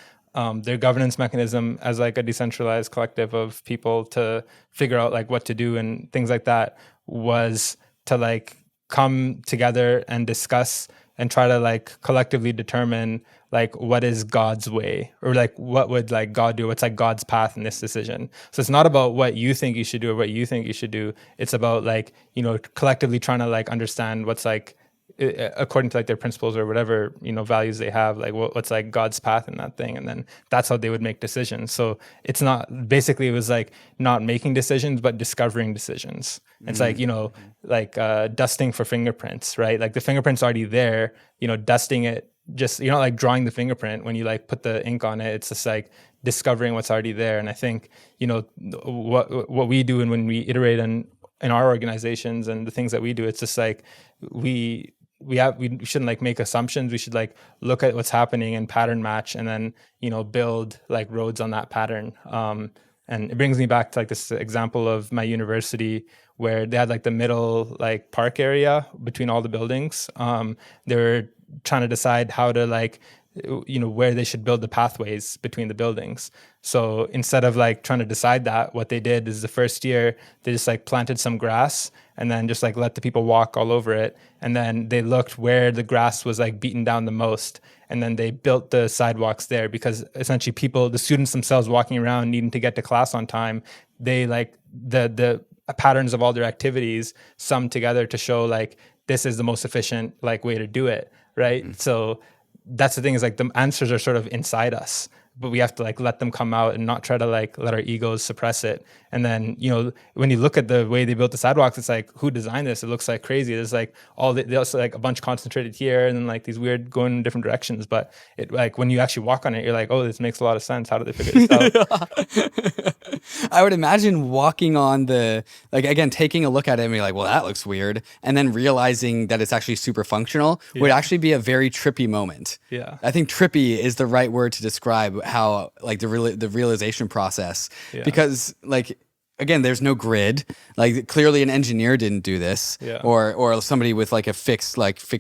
Their governance mechanism as like a decentralized collective of people to figure out like what to do and things like that was to like come together and discuss and try to like collectively determine like what is God's way, or like what would like God do, what's like God's path in this decision. So it's not about what you think you should do or what you think you should do. It's about like, you know, collectively trying to like understand what's like according to like their principles or whatever, you know, values they have, like what's like God's path in that thing. And then that's how they would make decisions. So it's not, basically it was like not making decisions, but discovering decisions. It's like, you know, like dusting for fingerprints, right? Like the fingerprint's already there, you know, dusting it, just, you're not like drawing the fingerprint when you like put the ink on it. It's just like discovering what's already there. And I think, you know, what we do, and when we iterate in our organizations and the things that we do, it's just like we shouldn't like make assumptions. We should like look at what's happening and pattern match, and then, you know, build like roads on that pattern. And it brings me back to like this example of my university where they had like the middle like park area between all the buildings. They were trying to decide how to like, you know, where they should build the pathways between the buildings. So instead of like trying to decide that, what they did is the first year they just like planted some grass and then just like let the people walk all over it. And then they looked where the grass was like beaten down the most. And then they built the sidewalks there, because essentially the students themselves walking around needing to get to class on time, they like the patterns of all their activities summed together to show like, this is the most efficient like way to do it. Right. So that's the thing, is like the answers are sort of inside us, but we have to like let them come out and not try to like let our egos suppress it. And then, you know, when you look at the way they built the sidewalks, it's like, who designed this? It looks like crazy. There's like there's like a bunch concentrated here, and then like these weird going in different directions. But it like when you actually walk on it, you're like, oh, this makes a lot of sense. How did they figure this out? I would imagine walking on again, taking a look at it and be like, well, that looks weird. And then realizing that it's actually super functional would actually be a very trippy moment. Yeah. I think trippy is the right word to describe how like the realization process, because like, again, there's no grid. Like clearly an engineer didn't do this, or somebody with like a fixed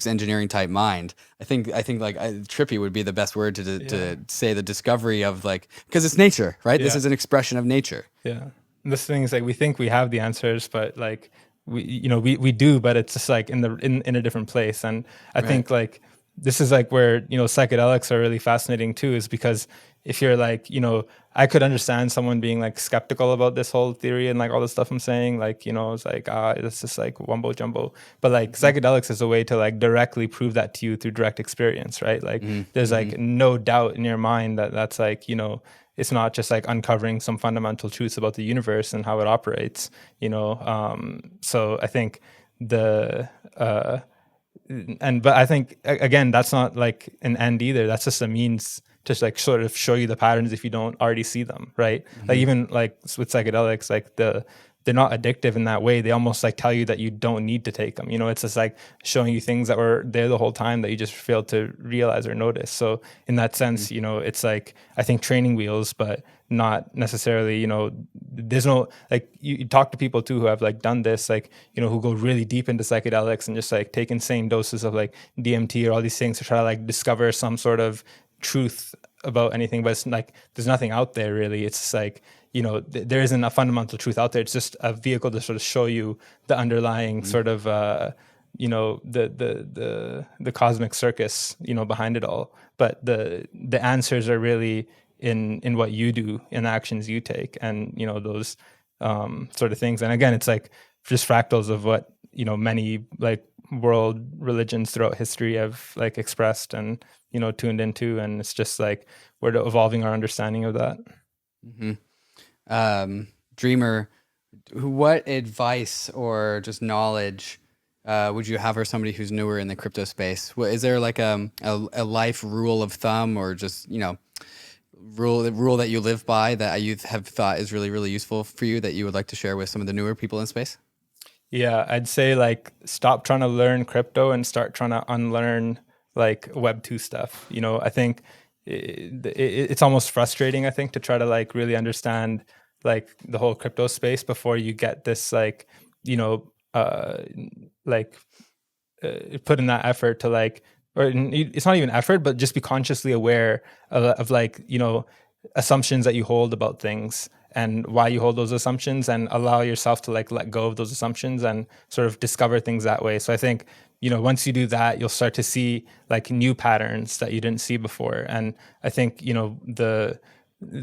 engineering type mind. I think like trippy would be the best word to say the discovery of like, because it's nature, right? This is an expression of nature. Yeah. And this thing is like, we think we have the answers, but like we do, but it's just like in a different place. And I think like this is like where, you know, psychedelics are really fascinating too, is because if you're like, you know, I could understand someone being like skeptical about this whole theory and like all the stuff I'm saying, like, you know, it's like, it's just like wumbo jumbo. But like psychedelics is a way to like directly prove that to you through direct experience, right? Like there's like no doubt in your mind that that's like, you know, it's not just like uncovering some fundamental truths about the universe and how it operates, you know? So I think but I think again, that's not like an end either. That's just a means to like sort of show you the patterns if you don't already see them, right? Like even like with psychedelics, like the they're not addictive in that way. They almost like tell you that you don't need to take them. It's just like showing you things that were there the whole time that you just failed to realize or notice. So in that sense, it's like, I think training wheels, but not necessarily, there's no, like, you talk to people too who have like done this, like, who go really deep into psychedelics and just like take insane doses of like DMT or all these things to try to like discover some sort of truth about anything, but it's like there's nothing out there really. It's just like, there isn't a fundamental truth out there. It's just a vehicle to sort of show you the underlying sort of the cosmic circus behind it all. But the answers are really in what you do, in the actions you take, and those sort of things. And again, it's like just fractals of what many like world religions throughout history have like expressed and tuned into, and it's just like we're evolving our understanding of that. Dreamer, what advice or just knowledge would you have for somebody who's newer in the crypto space? Is there like a life rule of thumb, or just rule that you live by that you have thought is really, really useful for you that you would like to share with some of the newer people in space? Yeah, I'd say like stop trying to learn crypto and start trying to unlearn like Web 2 stuff. I think it's almost frustrating, I think, to try to like really understand like the whole crypto space before you get this like, put in that effort to like, or it's not even effort, but just be consciously aware of like, assumptions that you hold about things and why you hold those assumptions, and allow yourself to like let go of those assumptions and sort of discover things that way. So I think, once you do that, you'll start to see like new patterns that you didn't see before. And I think,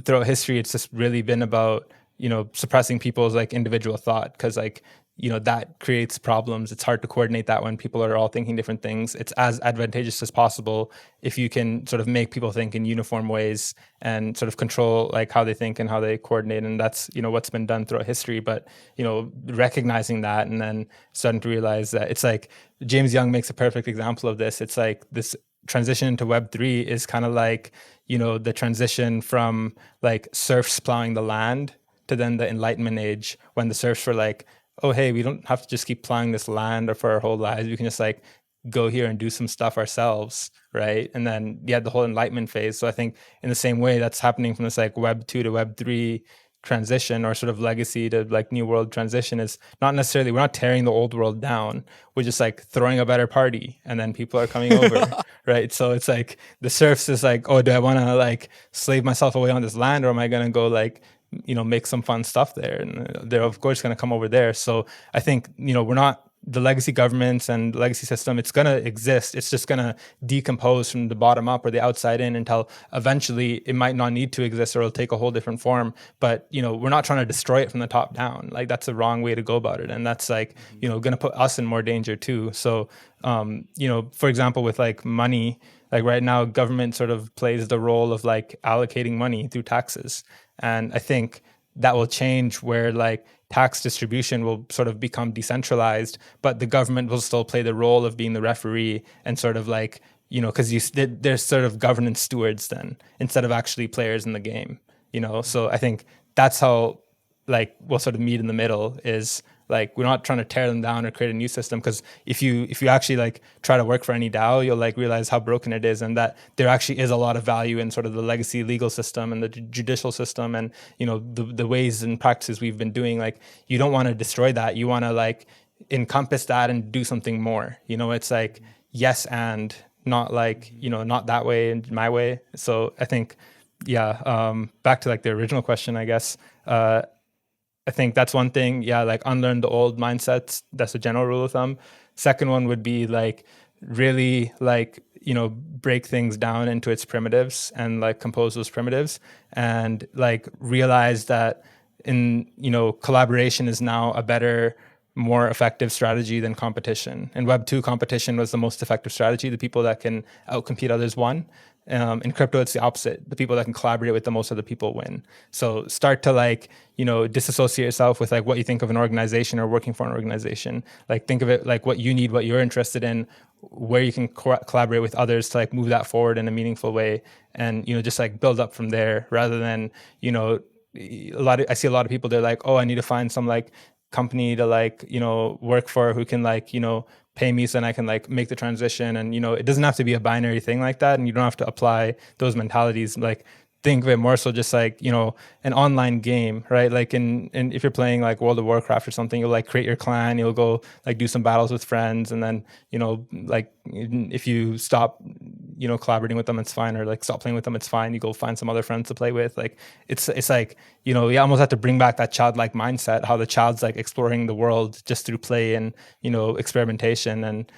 throughout history, it's just really been about, suppressing people's like individual thought, because like, that creates problems. It's hard to coordinate that when people are all thinking different things. It's as advantageous as possible if you can sort of make people think in uniform ways and sort of control like how they think and how they coordinate. And that's, what's been done throughout history. But, recognizing that and then starting to realize that it's like James Young makes a perfect example of this. It's like this transition into Web3 is kind of like, the transition from like serfs plowing the land to then the Enlightenment age, when the serfs were like, oh, hey, we don't have to just keep plowing this land or for our whole lives. We can just like go here and do some stuff ourselves, right? And then you had the whole Enlightenment phase. So I think in the same way, that's happening from this like Web 2 to Web 3 transition, or sort of legacy to like new world transition, is not necessarily, we're not tearing the old world down. We're just like throwing a better party, and then people are coming over, right? So it's like the serfs is like, oh, do I want to like slave myself away on this land, or am I going to go like, make some fun stuff there? And they're of course going to come over there. So I think, we're not, the legacy governments and legacy system, it's going to exist. It's just going to decompose from the bottom up or the outside in until eventually it might not need to exist, or it'll take a whole different form. But, we're not trying to destroy it from the top down. Like that's the wrong way to go about it. And that's like, going to put us in more danger too. So, for example, with like money, like right now, government sort of plays the role of like allocating money through taxes. And I think that will change, where like tax distribution will sort of become decentralized, but the government will still play the role of being the referee and sort of like, because they're sort of governance stewards then, instead of actually players in the game, So I think that's how like we'll sort of meet in the middle, is like we're not trying to tear them down or create a new system, because if you actually like try to work for any DAO, you'll like realize how broken it is, and that there actually is a lot of value in sort of the legacy legal system and the judicial system, and the ways and practices we've been doing. Like you don't want to destroy that. You want to like encompass that and do something more. It's like yes, and not like not that way and my way. So I think back to like the original question, I guess. I think that's one thing. Yeah, like unlearn the old mindsets. That's a general rule of thumb. Second one would be like really like, break things down into its primitives and like compose those primitives, and like realize that collaboration is now a better, more effective strategy than competition. In Web 2, competition was the most effective strategy. The people that can outcompete others won. In crypto, it's the opposite. The people that can collaborate with the most other people win. So start to like, disassociate yourself with like what you think of an organization or working for an organization. Like think of it like what you need, what you're interested in, where you can collaborate with others to like move that forward in a meaningful way, and just like build up from there, rather than I see a lot of people, they're like, oh, I need to find some like company to like, work for who can like, pay me so then I can like make the transition. And, it doesn't have to be a binary thing like that. And you don't have to apply those mentalities. Like, think of it more so just like, an online game, right? Like in if you're playing like World of Warcraft or something, you'll like create your clan, you'll go like do some battles with friends. And then, like if you stop, collaborating with them, it's fine. Or like stop playing with them, it's fine. You go find some other friends to play with. Like it's like, you almost have to bring back that childlike mindset, how the child's like exploring the world just through play and, experimentation and,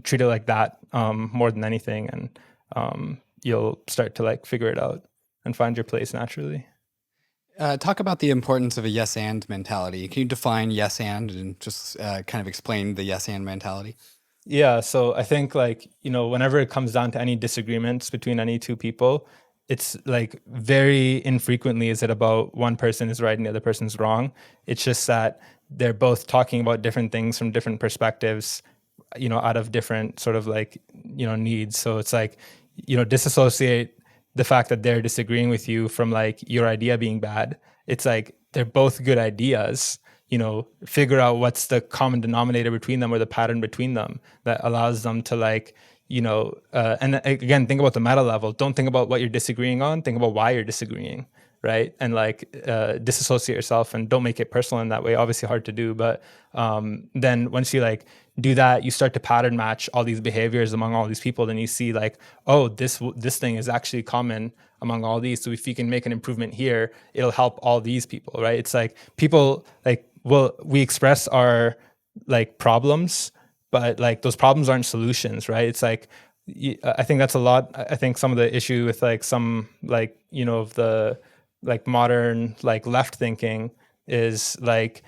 treat it like that more than anything. And, you'll start to like figure it out and find your place naturally. Talk about the importance of a yes and mentality. Can you define yes and just kind of explain the yes and mentality? Yeah, so I think like, whenever it comes down to any disagreements between any two people, it's like very infrequently is it about one person is right and the other person's wrong. It's just that they're both talking about different things from different perspectives, out of different sort of like, needs. So it's like, disassociate the fact that they're disagreeing with you from like your idea being bad. It's like they're both good ideas. Figure out what's the common denominator between them or the pattern between them that allows them to like, and again, think about the meta level. Don't think about what you're disagreeing on. Think about why you're disagreeing, right? And like disassociate yourself and don't make it personal in that way. Obviously hard to do, but then once you like do that, you start to pattern match all these behaviors among all these people. Then you see like, oh, this thing is actually common among all these. So if you can make an improvement here, it'll help all these people, right? It's like people like, well, we express our like problems, but like those problems aren't solutions, right? It's like, I think that's a lot. I think some of the issue with like some like, of the like modern like left thinking is like,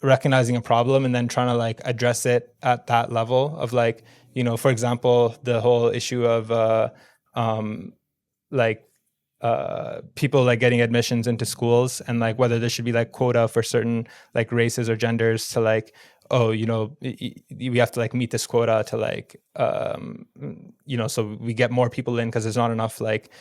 recognizing a problem and then trying to like address it at that level of like, for example, the whole issue of people like getting admissions into schools and like whether there should be like quota for certain like races or genders to like, oh, we have to like meet this quota to like, so we get more people in because there's not enough like,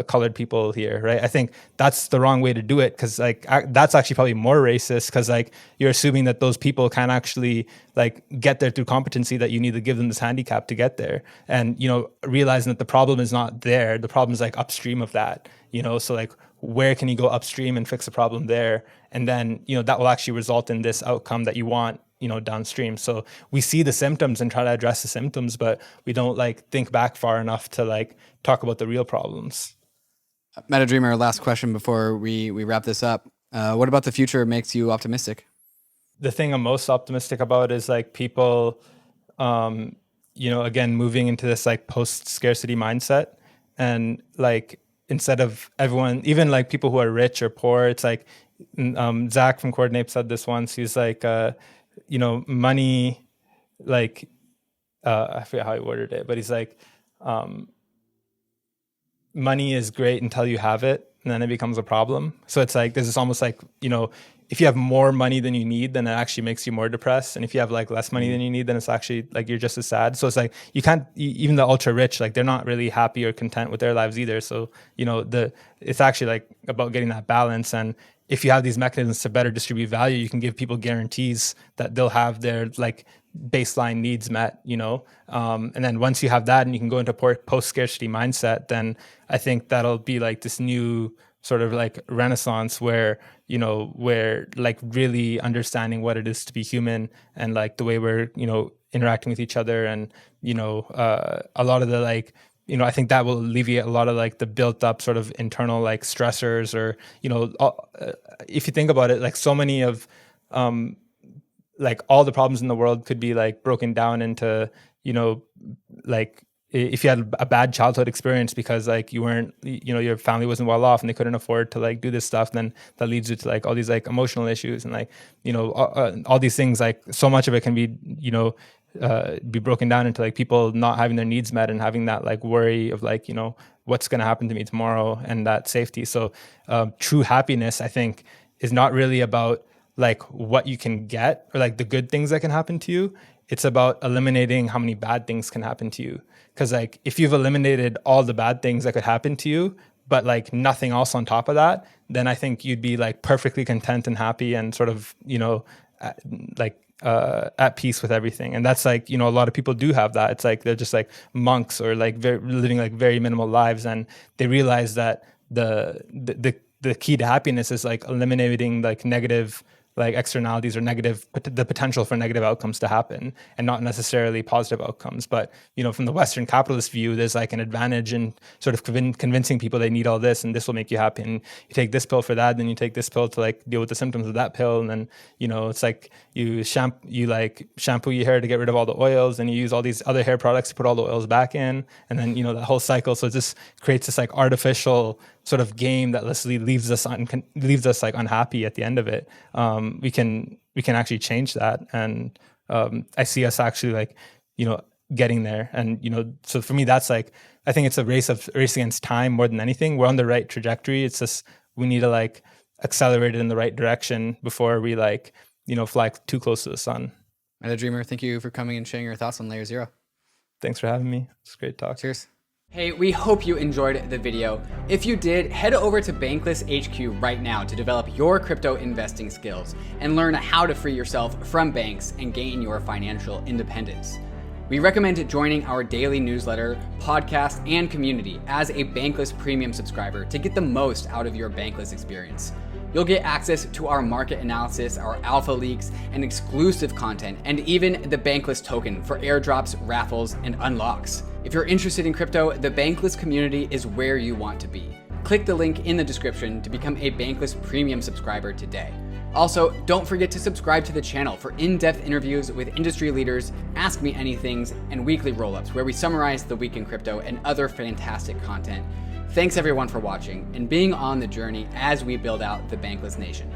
colored people here, right? I think that's the wrong way to do it because like that's actually probably more racist because like you're assuming that those people can actually like get there through competency, that you need to give them this handicap to get there. And, realizing that the problem is not there, the problem is like upstream of that, so like where can you go upstream and fix the problem there? And then, that will actually result in this outcome that you want, downstream. So we see the symptoms and try to address the symptoms, but we don't like think back far enough to like talk about the real problems. Metadreamer, last question before we wrap this up. What about the future makes you optimistic? The thing I'm most optimistic about is like people, again, moving into this like post-scarcity mindset and like, instead of everyone, even like people who are rich or poor, it's like Zach from Coordinape said this once. He's like, money, like, I forget how he worded it, but he's like, money is great until you have it, and then it becomes a problem. So it's like, this is almost like, if you have more money than you need, then it actually makes you more depressed. And if you have like less money than you need, then it's actually like you're just as sad. So it's like you can't, even the ultra rich, like they're not really happy or content with their lives either. So, it's actually like about getting that balance. And if you have these mechanisms to better distribute value, you can give people guarantees that they'll have their like baseline needs met, and then once you have that and you can go into post-scarcity mindset, then I think that'll be like this new sort of like renaissance where, where like really understanding what it is to be human and like the way we're, interacting with each other and, a lot of the like, I think that will alleviate a lot of like the built up sort of internal like stressors or, if you think about it, like so many of, like all the problems in the world could be like broken down into, like if you had a bad childhood experience because like you weren't, your family wasn't well off and they couldn't afford to like do this stuff, then that leads you to like all these like emotional issues and like, all these things, like so much of it can be, be broken down into like people not having their needs met and having that like worry of like, what's going to happen to me tomorrow and that safety. So true happiness, I think, is not really about like what you can get or like the good things that can happen to you. It's about eliminating how many bad things can happen to you. Because like if you've eliminated all the bad things that could happen to you, but like nothing else on top of that, then I think you'd be like perfectly content and happy and sort of, at peace with everything. And that's like, a lot of people do have that. It's like they're just like monks or like living like very minimal lives, and they realize that the key to happiness is like eliminating like negative like externalities or the potential for negative outcomes to happen, and not necessarily positive outcomes. But from the Western capitalist view, there's like an advantage in sort of convincing people they need all this and this will make you happy, and you take this pill for that, then you take this pill to like deal with the symptoms of that pill, and then it's like you shampoo your hair to get rid of all the oils, and you use all these other hair products to put all the oils back in, and then that whole cycle. So it just creates this like artificial sort of game that literally leaves us like unhappy at the end of it. We can actually change that, and I see us actually like getting there. And so for me, that's like, I think it's a race against time more than anything. We're on the right trajectory. It's just we need to like accelerate it in the right direction before we like fly too close to the sun. Metadreamer, thank you for coming and sharing your thoughts on Layer Zero. Thanks for having me. It's a great talk. Cheers. Hey, we hope you enjoyed the video. If you did, head over to Bankless HQ right now to develop your crypto investing skills and learn how to free yourself from banks and gain your financial independence. We recommend joining our daily newsletter, podcast, and community as a Bankless Premium subscriber to get the most out of your Bankless experience. You'll get access to our market analysis, our alpha leaks, and exclusive content, and even the Bankless token for airdrops, raffles, and unlocks. If you're interested in crypto, the Bankless community is where you want to be. Click the link in the description to become a Bankless Premium subscriber today. Also, don't forget to subscribe to the channel for in-depth interviews with industry leaders, Ask Me Anythings, and weekly roll-ups where we summarize the week in crypto and other fantastic content. Thanks everyone for watching and being on the journey as we build out the Bankless Nation.